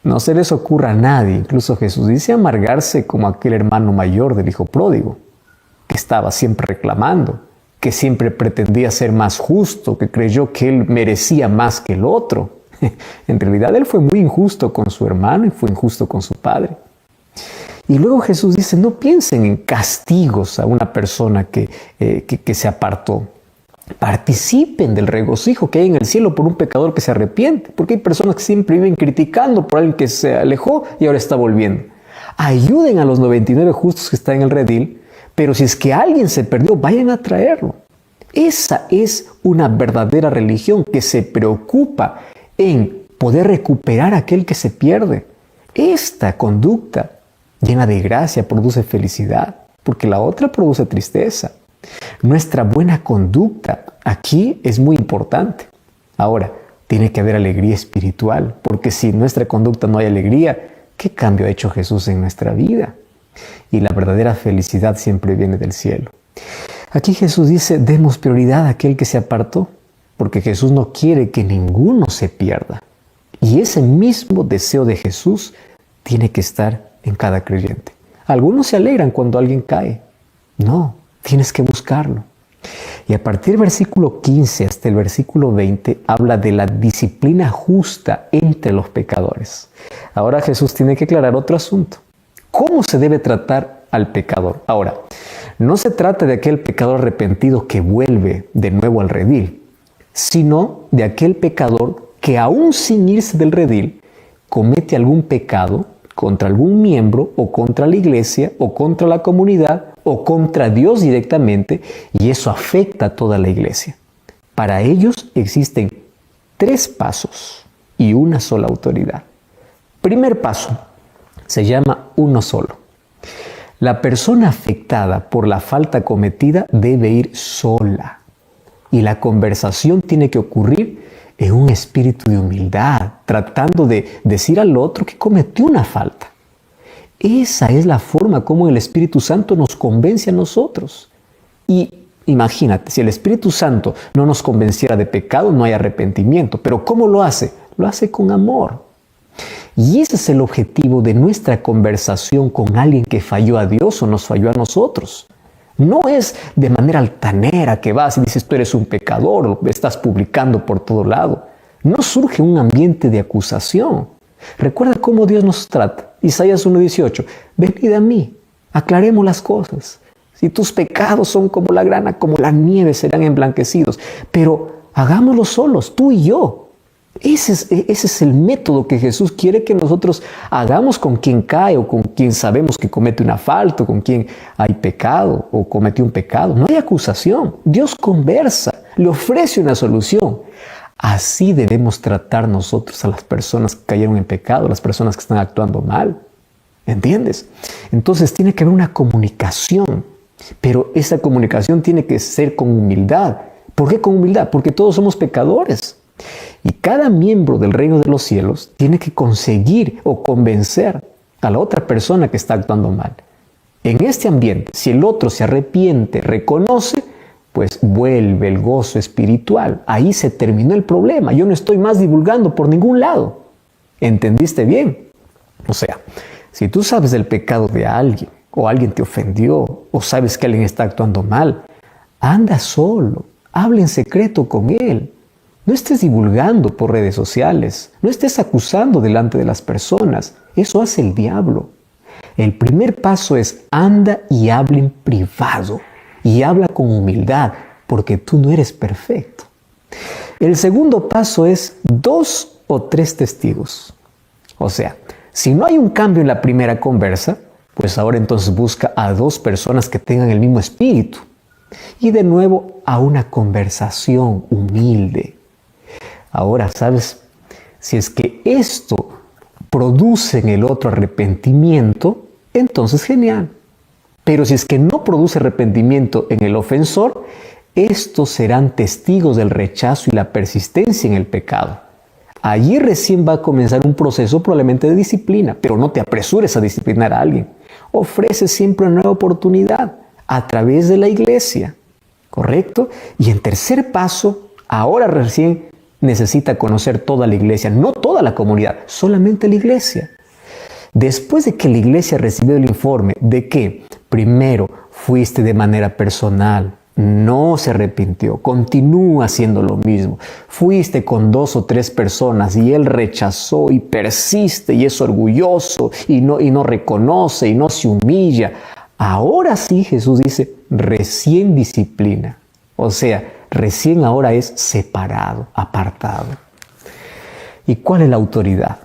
Speaker 2: no se les ocurra a nadie, incluso Jesús dice, amargarse como aquel hermano mayor del hijo pródigo, que estaba siempre reclamando, que siempre pretendía ser más justo, que creyó que él merecía más que el otro. En realidad él fue muy injusto con su hermano y fue injusto con su padre. Y luego Jesús dice, no piensen en castigos a una persona que se apartó. Participen del regocijo que hay en el cielo por un pecador que se arrepiente, porque hay personas que siempre viven criticando por alguien que se alejó y ahora está volviendo. Ayuden a los 99 justos que están en el redil, pero si es que alguien se perdió, vayan a traerlo. Esa es una verdadera religión que se preocupa en poder recuperar a aquel que se pierde. Esta conducta llena de gracia produce felicidad, porque la otra produce tristeza. Nuestra buena conducta aquí es muy importante. Ahora, tiene que haber alegría espiritual, porque si en nuestra conducta no hay alegría, ¿qué cambio ha hecho Jesús en nuestra vida? Y la verdadera felicidad siempre viene del cielo. Aquí Jesús dice, demos prioridad a aquel que se apartó, porque Jesús no quiere que ninguno se pierda. Y ese mismo deseo de Jesús tiene que estar en cada creyente. Algunos se alegran cuando alguien cae. No, tienes que buscarlo. Y a partir del versículo 15 hasta el versículo 20 habla de la disciplina justa entre los pecadores. Ahora Jesús tiene que aclarar otro asunto. ¿Cómo se debe tratar al pecador? Ahora, no se trata de aquel pecador arrepentido que vuelve de nuevo al redil, sino de aquel pecador que aún sin irse del redil comete algún pecado contra algún miembro o contra la iglesia o contra la comunidad o contra Dios directamente, y eso afecta a toda la iglesia. Para ellos existen 3 pasos y una sola autoridad. Primer paso, se llama uno solo. La persona afectada por la falta cometida debe ir sola, y la conversación tiene que ocurrir en un espíritu de humildad, tratando de decir al otro que cometió una falta. Esa es la forma como el Espíritu Santo nos convence a nosotros. Y imagínate, si el Espíritu Santo no nos convenciera de pecado, no hay arrepentimiento. Pero ¿cómo lo hace? Lo hace con amor. Y ese es el objetivo de nuestra conversación con alguien que falló a Dios o nos falló a nosotros. No es de manera altanera que vas y dices tú eres un pecador, lo estás publicando por todo lado. No surge un ambiente de acusación. Recuerda cómo Dios nos trata. Isaías 1:18, venid a mí, aclaremos las cosas. Si tus pecados son como la grana, como la nieve, serán emblanquecidos. Pero hagámoslo solos, tú y yo. Ese es el método que Jesús quiere que nosotros hagamos con quien cae o con quien sabemos que comete una falta, o con quien hay pecado o cometió un pecado. No hay acusación. Dios conversa, le ofrece una solución. Así debemos tratar nosotros a las personas que cayeron en pecado, las personas que están actuando mal. ¿Entiendes? Entonces tiene que haber una comunicación, pero esa comunicación tiene que ser con humildad. ¿Por qué con humildad? Porque todos somos pecadores. Y cada miembro del reino de los cielos tiene que conseguir o convencer a la otra persona que está actuando mal. En este ambiente, si el otro se arrepiente, reconoce, pues vuelve el gozo espiritual. Ahí se terminó el problema. Yo no estoy más divulgando por ningún lado. ¿Entendiste bien? O sea, Si tú sabes del pecado de alguien, o alguien te ofendió, o sabes que alguien está actuando mal, anda solo, habla en secreto con él. No estés divulgando por redes sociales, no estés acusando delante de las personas. Eso hace el diablo. El primer paso es anda y habla en privado y habla con humildad, porque tú no eres perfecto. El segundo paso es 2 o 3 testigos. O sea, si no hay un cambio en la primera conversa, pues ahora entonces busca a 2 personas que tengan el mismo espíritu. Y de nuevo a una conversación humilde. Ahora, ¿sabes? Si es que esto produce en el otro arrepentimiento, entonces genial. Pero si es que no produce arrepentimiento en el ofensor, estos serán testigos del rechazo y la persistencia en el pecado. Allí recién va a comenzar un proceso probablemente de disciplina, pero no te apresures a disciplinar a alguien. Ofrece siempre una nueva oportunidad a través de la iglesia, ¿correcto? Y en tercer paso, ahora recién necesita conocer toda la iglesia, no toda la comunidad, solamente la iglesia. Después de que la iglesia recibió el informe de que primero fuiste de manera personal, no se arrepintió, continúa haciendo lo mismo, fuiste con 2 o 3 personas y él rechazó y persiste y es orgulloso y no reconoce y no se humilla, ahora sí Jesús dice, recién disciplina, o sea, recién ahora es separado, apartado. ¿Y cuál es la autoridad?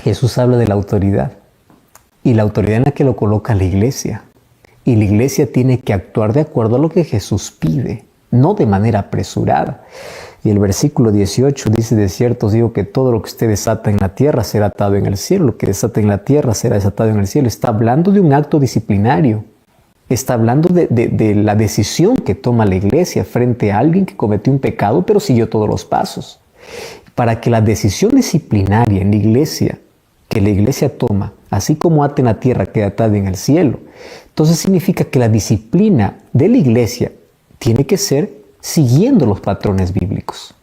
Speaker 2: Jesús habla de la autoridad y la autoridad en la que lo coloca la iglesia. Y la iglesia tiene que actuar de acuerdo a lo que Jesús pide, no de manera apresurada. Y el versículo 18 dice, de cierto os digo que todo lo que usted desata en la tierra será atado en el cielo, lo que desata en la tierra será desatado en el cielo. Está hablando de un acto disciplinario. Está hablando de la decisión que toma la iglesia frente a alguien que cometió un pecado, pero siguió todos los pasos. Para que la decisión disciplinaria en la iglesia, que la iglesia toma, así como ata en la tierra, queda atada en el cielo, entonces significa que la disciplina de la iglesia tiene que ser siguiendo los patrones bíblicos.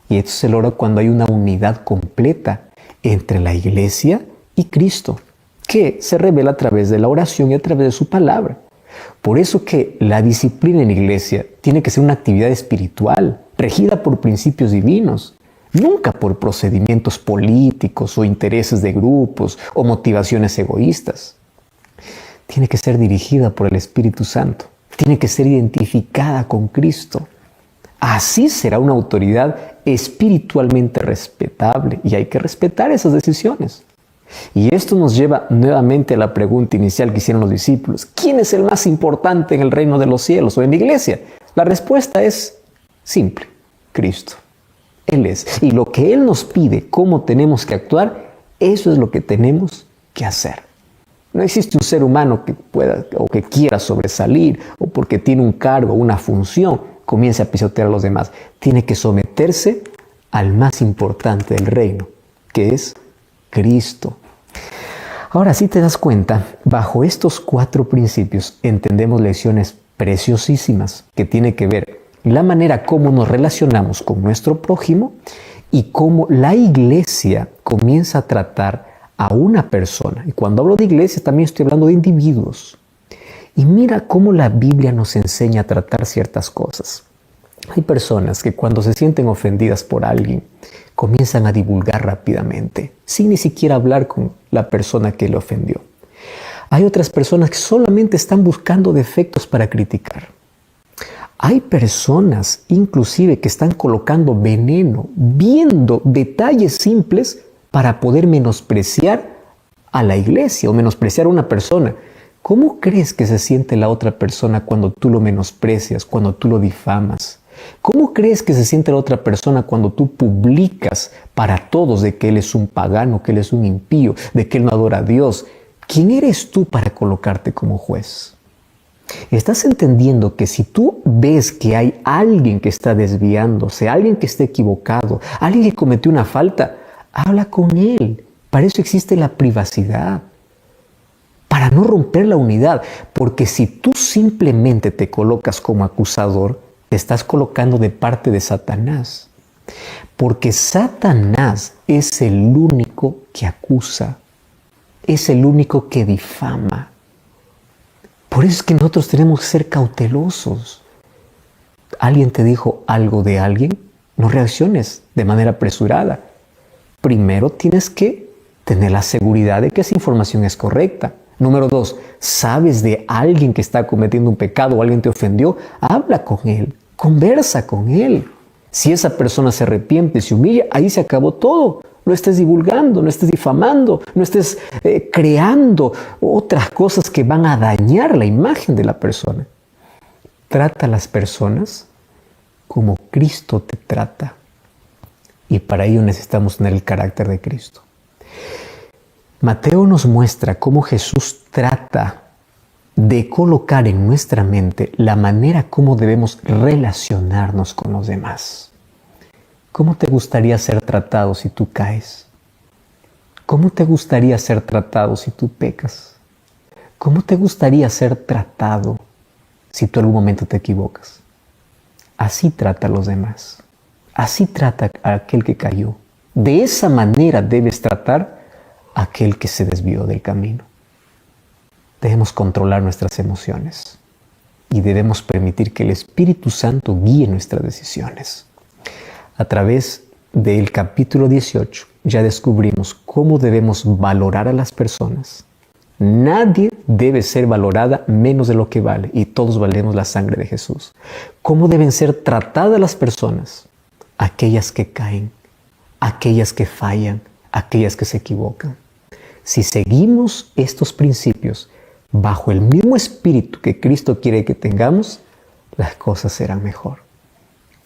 Speaker 2: Y esto se logra cuando hay una unidad completa entre la iglesia y Cristo, que se revela a través de la oración y a través de su palabra. Por eso que la disciplina en la iglesia tiene que ser una actividad espiritual, regida por principios divinos, nunca por procedimientos políticos o intereses de grupos o motivaciones egoístas. Tiene que ser dirigida por el Espíritu Santo, tiene que ser identificada con Cristo. Así será una autoridad espiritualmente respetable y hay que respetar esas decisiones. Y esto nos lleva nuevamente a la pregunta inicial que hicieron los discípulos. ¿Quién es el más importante en el reino de los cielos o en la iglesia? La respuesta es simple, Cristo. Él es. Y lo que Él nos pide, cómo tenemos que actuar, eso es lo que tenemos que hacer. No existe un ser humano que pueda o que quiera sobresalir o porque tiene un cargo, una función, comience a pisotear a los demás. Tiene que someterse al más importante del reino, que es Cristo. Ahora, si te das cuenta, bajo estos 4 principios entendemos lecciones preciosísimas que tienen que ver la manera como nos relacionamos con nuestro prójimo y cómo la iglesia comienza a tratar a una persona. Y cuando hablo de iglesia también estoy hablando de individuos. Y mira cómo la Biblia nos enseña a tratar ciertas cosas. Hay personas que cuando se sienten ofendidas por alguien, comienzan a divulgar rápidamente, sin ni siquiera hablar con la persona que le ofendió. Hay otras personas que solamente están buscando defectos para criticar. Hay personas inclusive que están colocando veneno, viendo detalles simples para poder menospreciar a la iglesia o menospreciar a una persona. ¿Cómo crees que se siente la otra persona cuando tú lo menosprecias, cuando tú lo difamas? ¿Cómo crees que se siente la otra persona cuando tú publicas para todos de que él es un pagano, que él es un impío, de que él no adora a Dios? ¿Quién eres tú para colocarte como juez? Estás entendiendo que si tú ves que hay alguien que está desviándose, alguien que está equivocado, alguien que cometió una falta, habla con él. Para eso existe la privacidad, para no romper la unidad. Porque si tú simplemente te colocas como acusador, te estás colocando de parte de Satanás. Porque Satanás es el único que acusa. es el único que difama. Por eso es que nosotros tenemos que ser cautelosos. ¿Alguien te dijo algo de alguien? No reacciones de manera apresurada. Primero tienes que tener la seguridad de que esa información es correcta. Número 2, ¿sabes de alguien que está cometiendo un pecado o alguien te ofendió? Habla con él, conversa con él. Si esa persona se arrepiente, se humilla, ahí se acabó todo. No estés divulgando, no estés difamando, no estés creando otras cosas que van a dañar la imagen de la persona. Trata a las personas como Cristo te trata. Y para ello necesitamos tener el carácter de Cristo. Mateo nos muestra cómo Jesús trata de colocar en nuestra mente la manera como debemos relacionarnos con los demás. ¿Cómo te gustaría ser tratado si tú caes? ¿Cómo te gustaría ser tratado si tú pecas? ¿Cómo te gustaría ser tratado si tú en algún momento te equivocas? Así trata a los demás. Así trata a aquel que cayó. De esa manera debes tratar a aquel que se desvió del camino. Debemos controlar nuestras emociones y debemos permitir que el Espíritu Santo guíe nuestras decisiones. A través del capítulo 18 ya descubrimos cómo debemos valorar a las personas. Nadie debe ser valorada menos de lo que vale y todos valemos la sangre de Jesús. ¿Cómo deben ser tratadas las personas? Aquellas que caen, aquellas que fallan, aquellas que se equivocan. Si seguimos estos principios bajo el mismo espíritu que Cristo quiere que tengamos, las cosas serán mejor.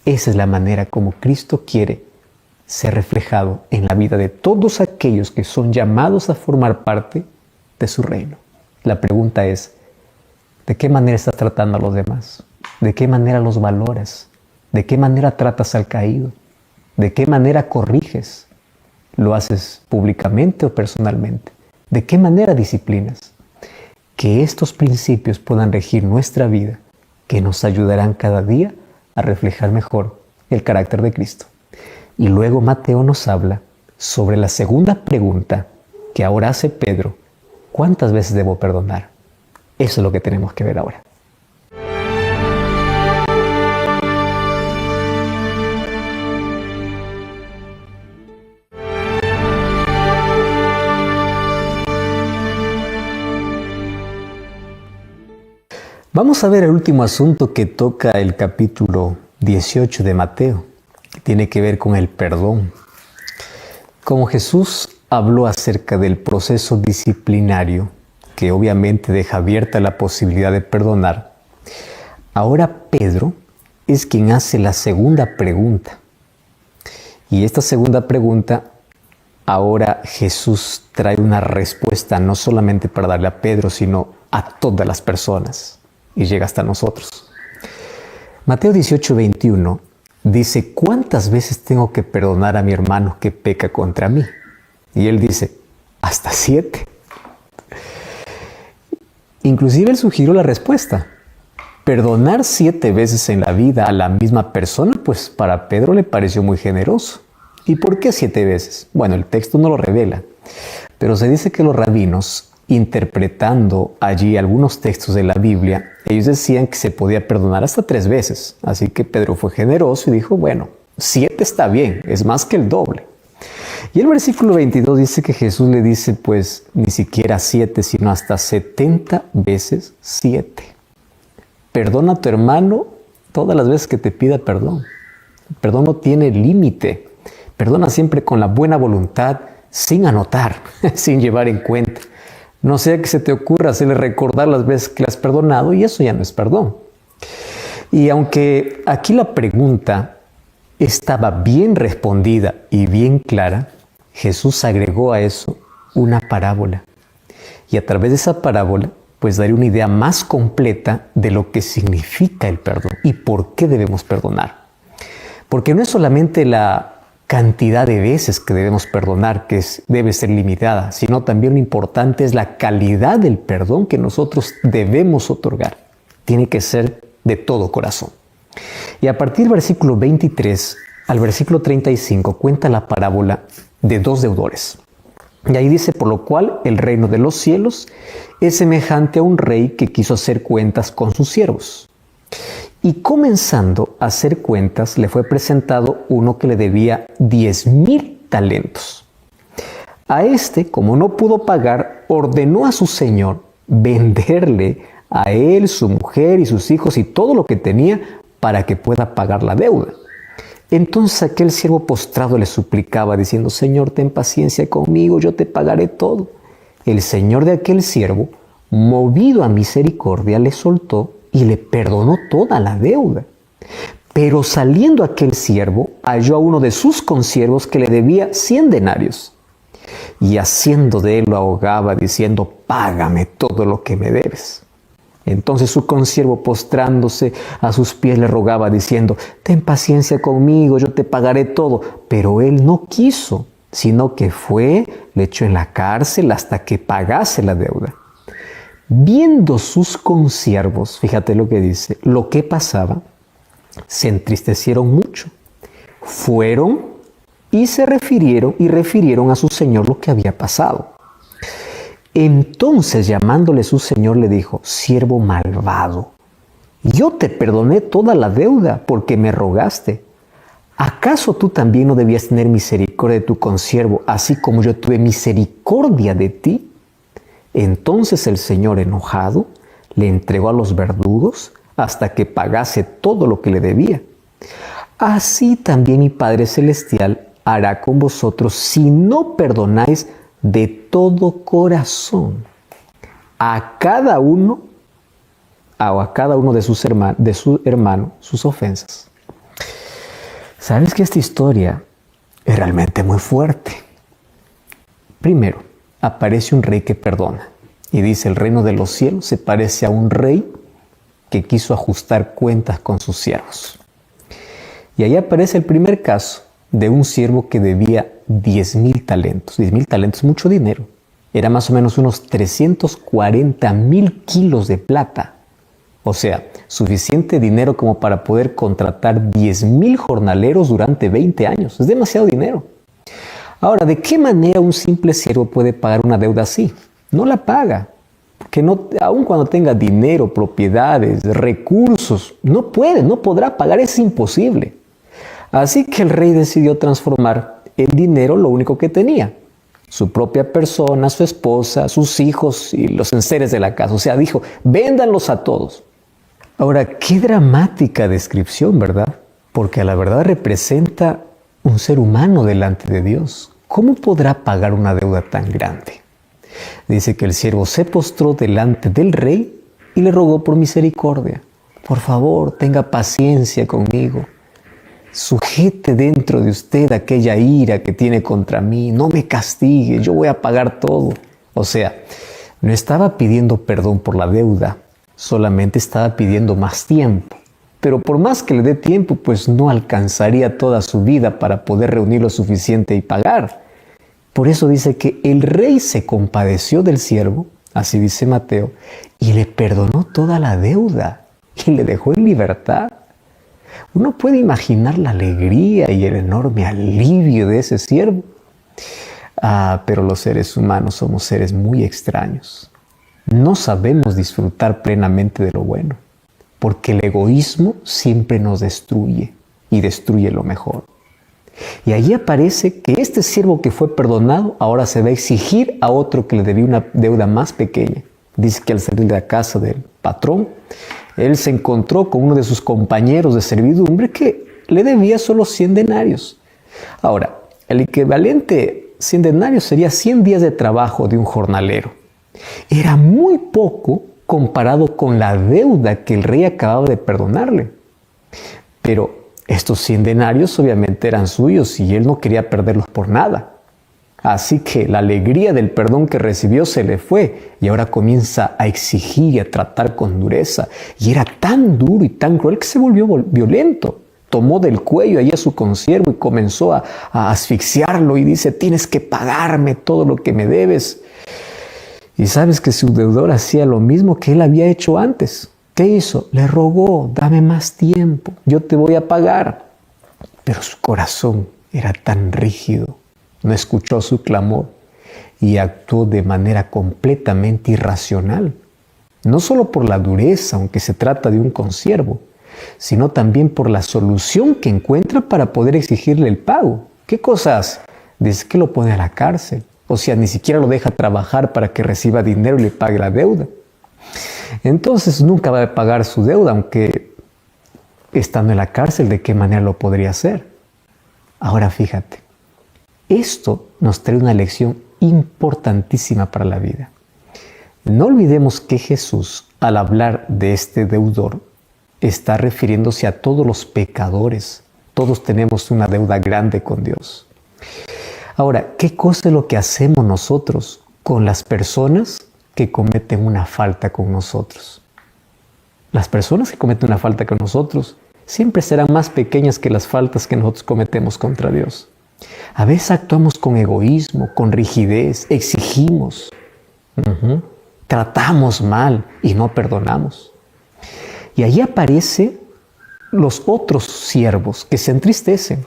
Speaker 2: Esa es la manera como Cristo quiere ser reflejado en la vida de todos aquellos que son llamados a formar parte de su reino. La pregunta es, ¿de qué manera estás tratando a los demás? ¿De qué manera los valoras? ¿De qué manera tratas al caído? ¿De qué manera corriges? ¿Lo haces públicamente o personalmente? ¿De qué manera disciplinas? Que estos principios puedan regir nuestra vida, que nos ayudarán cada día a reflejar mejor el carácter de Cristo. Y luego Mateo nos habla sobre la segunda pregunta que ahora hace Pedro: ¿cuántas veces debo perdonar? Eso es lo que tenemos que ver ahora. Vamos a ver el último asunto que toca el capítulo 18 de Mateo, que tiene que ver con el perdón. Como Jesús habló acerca del proceso disciplinario, que obviamente deja abierta la posibilidad de perdonar, ahora Pedro es quien hace la segunda pregunta. Y esta segunda pregunta, ahora Jesús trae una respuesta no solamente para darle a Pedro, sino a todas las personas. Y llega hasta nosotros. Mateo 18:21 dice: ¿cuántas veces tengo que perdonar a mi hermano que peca contra mí? Y él dice: hasta 7. Inclusive él sugirió la respuesta. Perdonar 7 veces en la vida a la misma persona, pues para Pedro le pareció muy generoso. ¿Y por qué 7 veces? Bueno, el texto no lo revela, pero se dice que los rabinos, interpretando allí algunos textos de la Biblia, ellos decían que se podía perdonar hasta 3 veces. Así que Pedro fue generoso y dijo, bueno, 7 está bien, es más que el doble. Y el versículo 22 dice que Jesús le dice, pues, ni siquiera 7, sino hasta 70 veces 7. Perdona a tu hermano todas las veces que te pida perdón. El perdón no tiene límite. Perdona siempre con la buena voluntad, sin anotar, sin llevar en cuenta. No sea que se te ocurra hacerle recordar las veces que le has perdonado y eso ya no es perdón. Y aunque aquí la pregunta estaba bien respondida y bien clara, Jesús agregó a eso una parábola. Y a través de esa parábola, pues daré una idea más completa de lo que significa el perdón y por qué debemos perdonar. Porque no es solamente la cantidad de veces que debemos perdonar, que debe ser limitada, sino también lo importante es la calidad del perdón que nosotros debemos otorgar. Tiene que ser de todo corazón. Y a partir del versículo 23 al versículo 35 cuenta la parábola de 2 deudores. Y ahí dice, por lo cual el reino de los cielos es semejante a un rey que quiso hacer cuentas con sus siervos. Y comenzando a hacer cuentas, le fue presentado uno que le debía 10,000 talentos. A este, como no pudo pagar, ordenó a su señor venderle a él, su mujer y sus hijos y todo lo que tenía para que pueda pagar la deuda. Entonces aquel siervo postrado le suplicaba diciendo, Señor, ten paciencia conmigo, yo te pagaré todo. El señor de aquel siervo, movido a misericordia, le soltó y le perdonó toda la deuda. Pero saliendo aquel siervo, halló a uno de sus consiervos que le debía 100 denarios. Y haciendo de él lo ahogaba diciendo, págame todo lo que me debes. Entonces su consiervo, postrándose a sus pies, le rogaba diciendo, ten paciencia conmigo, yo te pagaré todo. Pero él no quiso, sino que fue, le echó en la cárcel hasta que pagase la deuda. Viendo sus consiervos, fíjate lo que dice, lo que pasaba, se entristecieron mucho. Fueron y refirieron a su señor lo que había pasado. Entonces, llamándole su señor, le dijo, siervo malvado, yo te perdoné toda la deuda porque me rogaste. ¿Acaso tú también no debías tener misericordia de tu consiervo, así como yo tuve misericordia de ti? Entonces el señor, enojado, le entregó a los verdugos hasta que pagase todo lo que le debía. Así también mi Padre Celestial hará con vosotros si no perdonáis de todo corazón a cada uno de su hermano sus ofensas. ¿Sabes que esta historia es realmente muy fuerte? Primero, aparece un rey que perdona y dice, el reino de los cielos se parece a un rey que quiso ajustar cuentas con sus siervos. Y ahí aparece el primer caso de un siervo que debía 10,000 talentos. 10,000 talentos, mucho dinero. Era más o menos unos 340,000 kilos de plata. O sea, suficiente dinero como para poder contratar 10,000 jornaleros durante 20 años. Es demasiado dinero. Ahora, ¿de qué manera un simple siervo puede pagar una deuda así? No la paga. Porque aun cuando tenga dinero, propiedades, recursos, no podrá pagar, es imposible. Así que el rey decidió transformar en dinero lo único que tenía. Su propia persona, su esposa, sus hijos y los enseres de la casa. O sea, dijo, véndanlos a todos. Ahora, qué dramática descripción, ¿verdad? Porque a la verdad representa un ser humano delante de Dios. ¿Cómo podrá pagar una deuda tan grande? Dice que el siervo se postró delante del rey y le rogó por misericordia. Por favor, tenga paciencia conmigo. Sujete dentro de usted aquella ira que tiene contra mí. No me castigue, yo voy a pagar todo. O sea, no estaba pidiendo perdón por la deuda, solamente estaba pidiendo más tiempo. Pero por más que le dé tiempo, pues no alcanzaría toda su vida para poder reunir lo suficiente y pagar. Por eso dice que el rey se compadeció del siervo, así dice Mateo, y le perdonó toda la deuda y le dejó en libertad. Uno puede imaginar la alegría y el enorme alivio de ese siervo. Pero los seres humanos somos seres muy extraños. No sabemos disfrutar plenamente de lo bueno, porque el egoísmo siempre nos destruye y destruye lo mejor. Y allí aparece que este siervo que fue perdonado ahora se va a exigir a otro que le debía una deuda más pequeña. Dice que al salir de la casa del patrón, él se encontró con uno de sus compañeros de servidumbre que le debía solo 100 denarios. Ahora, el equivalente 100 denarios sería 100 días de trabajo de un jornalero. Era muy poco comparado con la deuda que el rey acababa de perdonarle. Pero estos 100 denarios obviamente eran suyos y él no quería perderlos por nada. Así que la alegría del perdón que recibió se le fue y ahora comienza a exigir y a tratar con dureza. Y era tan duro y tan cruel que se volvió violento. Tomó del cuello allí a su consiervo y comenzó a asfixiarlo y dice, tienes que pagarme todo lo que me debes. Y sabes que su deudor hacía lo mismo que él había hecho antes. ¿Qué hizo? Le rogó, dame más tiempo, yo te voy a pagar. Pero su corazón era tan rígido, no escuchó su clamor y actuó de manera completamente irracional. No solo por la dureza, aunque se trata de un consiervo, sino también por la solución que encuentra para poder exigirle el pago. ¿Qué cosas? Dice que lo pone a la cárcel. O sea, ni siquiera lo deja trabajar para que reciba dinero y le pague la deuda. Entonces nunca va a pagar su deuda, aunque estando en la cárcel, ¿de qué manera lo podría hacer? Ahora fíjate, esto nos trae una lección importantísima para la vida. No olvidemos que Jesús, al hablar de este deudor, está refiriéndose a todos los pecadores. Todos tenemos una deuda grande con Dios. Ahora, ¿qué cosa es lo que hacemos nosotros con las personas que cometen una falta con nosotros? Las personas que cometen una falta con nosotros siempre serán más pequeñas que las faltas que nosotros cometemos contra Dios. A veces actuamos con egoísmo, con rigidez, exigimos, tratamos mal y no perdonamos. Y ahí aparecen los otros siervos que se entristecen.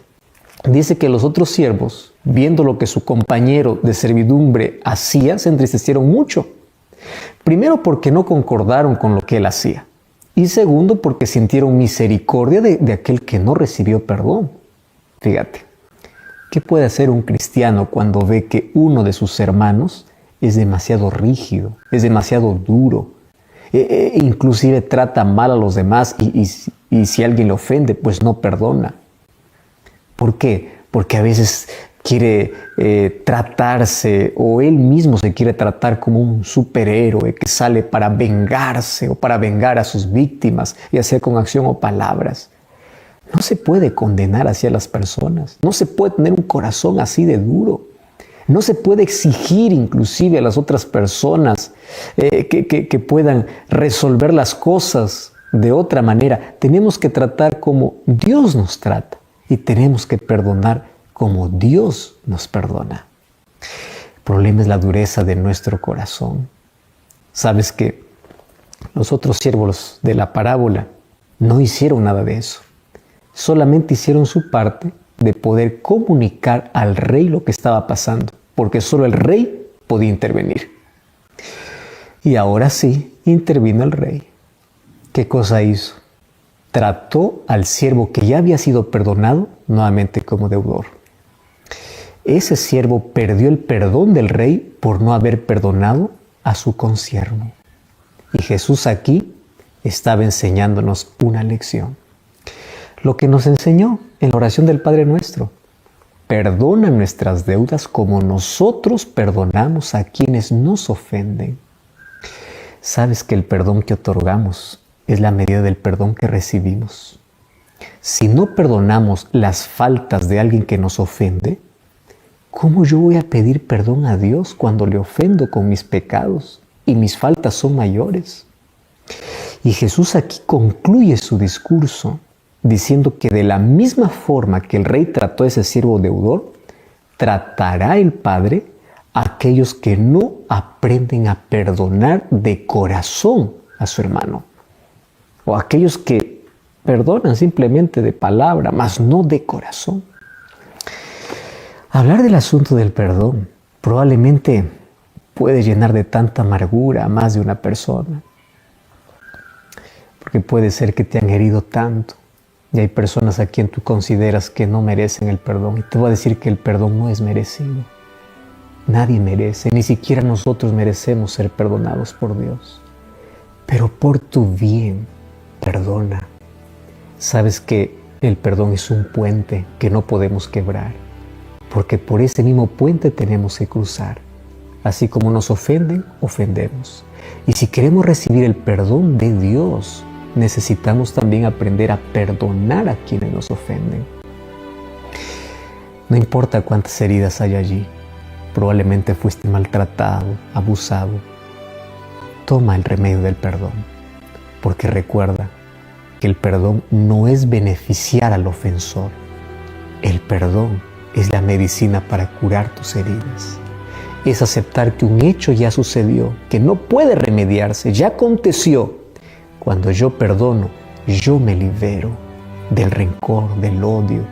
Speaker 2: Dice que los otros siervos, viendo lo que su compañero de servidumbre hacía, se entristecieron mucho. Primero porque no concordaron con lo que él hacía. Y segundo porque sintieron misericordia de aquel que no recibió perdón. Fíjate, ¿qué puede hacer un cristiano cuando ve que uno de sus hermanos es demasiado rígido, es demasiado duro, inclusive trata mal a los demás y si alguien le ofende, pues no perdona? ¿Por qué? Porque a veces quiere tratarse, o él mismo se quiere tratar como un superhéroe que sale para vengarse o para vengar a sus víctimas, ya sea con acción o palabras. No se puede condenar así a las personas. No se puede tener un corazón así de duro. No se puede exigir inclusive a las otras personas que puedan resolver las cosas de otra manera. Tenemos que tratar como Dios nos trata y tenemos que perdonar como Dios nos perdona. El problema es la dureza de nuestro corazón. Sabes que los otros siervos de la parábola no hicieron nada de eso. Solamente hicieron su parte de poder comunicar al rey lo que estaba pasando, porque solo el rey podía intervenir. Y ahora sí, intervino el rey. ¿Qué cosa hizo? Trató al siervo que ya había sido perdonado nuevamente como deudor. Ese siervo perdió el perdón del rey por no haber perdonado a su consiervo. Y Jesús aquí estaba enseñándonos una lección. Lo que nos enseñó en la oración del Padre Nuestro. Perdona nuestras deudas como nosotros perdonamos a quienes nos ofenden. Sabes que el perdón que otorgamos es la medida del perdón que recibimos. Si no perdonamos las faltas de alguien que nos ofende, ¿cómo yo voy a pedir perdón a Dios cuando le ofendo con mis pecados y mis faltas son mayores? Y Jesús aquí concluye su discurso diciendo que de la misma forma que el rey trató a ese siervo deudor, tratará el Padre a aquellos que no aprenden a perdonar de corazón a su hermano, o a aquellos que perdonan simplemente de palabra, mas no de corazón. Hablar del asunto del perdón probablemente puede llenar de tanta amargura a más de una persona, porque puede ser que te han herido tanto. Y hay personas a quien tú consideras que no merecen el perdón. Y te voy a decir que el perdón no es merecido. Nadie merece, ni siquiera nosotros merecemos ser perdonados por Dios. Pero por tu bien, perdona. Sabes que el perdón es un puente que no podemos quebrar, porque por ese mismo puente tenemos que cruzar. Así como nos ofenden, ofendemos. Y si queremos recibir el perdón de Dios, necesitamos también aprender a perdonar a quienes nos ofenden. No importa cuántas heridas hay allí, probablemente fuiste maltratado, abusado. Toma el remedio del perdón, porque recuerda que el perdón no es beneficiar al ofensor. El perdón es la medicina para curar tus heridas. Es aceptar que un hecho ya sucedió, que no puede remediarse, ya aconteció. Cuando yo perdono, yo me libero del rencor, del odio,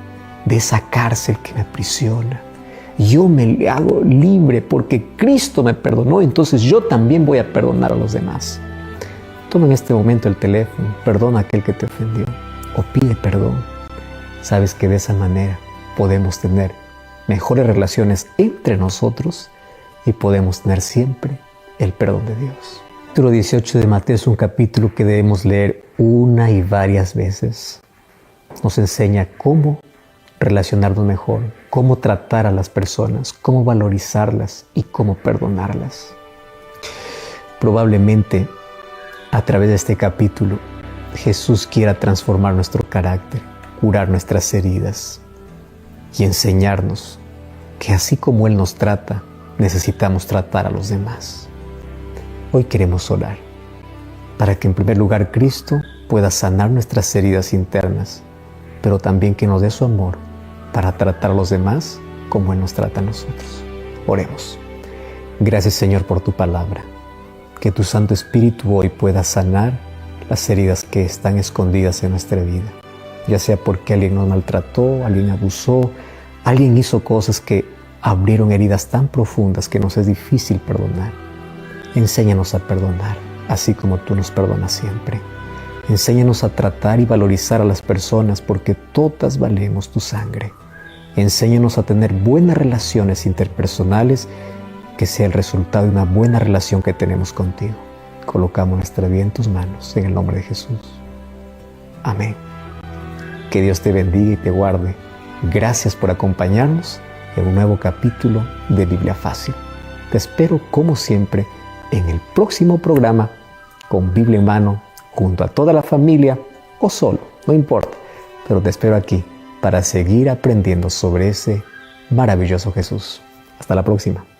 Speaker 2: de esa cárcel que me aprisiona. yo me hago libre porque Cristo me perdonó, entonces yo también voy a perdonar a los demás. Toma en este momento el teléfono, perdona a aquel que te ofendió o pide perdón. Sabes que de esa manera podemos tener mejores relaciones entre nosotros y podemos tener siempre el perdón de Dios. El capítulo 18 de Mateo es un capítulo que debemos leer una y varias veces. Nos enseña cómo relacionarnos mejor, cómo tratar a las personas, cómo valorizarlas y cómo perdonarlas. Probablemente a través de este capítulo Jesús quiera transformar nuestro carácter, curar nuestras heridas y enseñarnos que así como Él nos trata, necesitamos tratar a los demás. Hoy queremos orar para que en primer lugar Cristo pueda sanar nuestras heridas internas, pero también que nos dé su amor para tratar a los demás como Él nos trata a nosotros. Oremos. Gracias, Señor, por tu palabra. Que tu Santo Espíritu hoy pueda sanar las heridas que están escondidas en nuestra vida, ya sea porque alguien nos maltrató, alguien abusó, alguien hizo cosas que abrieron heridas tan profundas que nos es difícil perdonar. Enséñanos a perdonar, así como tú nos perdonas siempre. Enséñanos a tratar y valorizar a las personas porque todas valemos tu sangre. Enséñanos a tener buenas relaciones interpersonales que sea el resultado de una buena relación que tenemos contigo. Colocamos nuestra vida en tus manos, en el nombre de Jesús. Amén. Que Dios te bendiga y te guarde. Gracias por acompañarnos en un nuevo capítulo de Biblia Fácil. Te espero, como siempre, en el próximo programa con Biblia en mano, junto a toda la familia o solo, no importa. Pero te espero aquí para seguir aprendiendo sobre ese maravilloso Jesús. Hasta la próxima.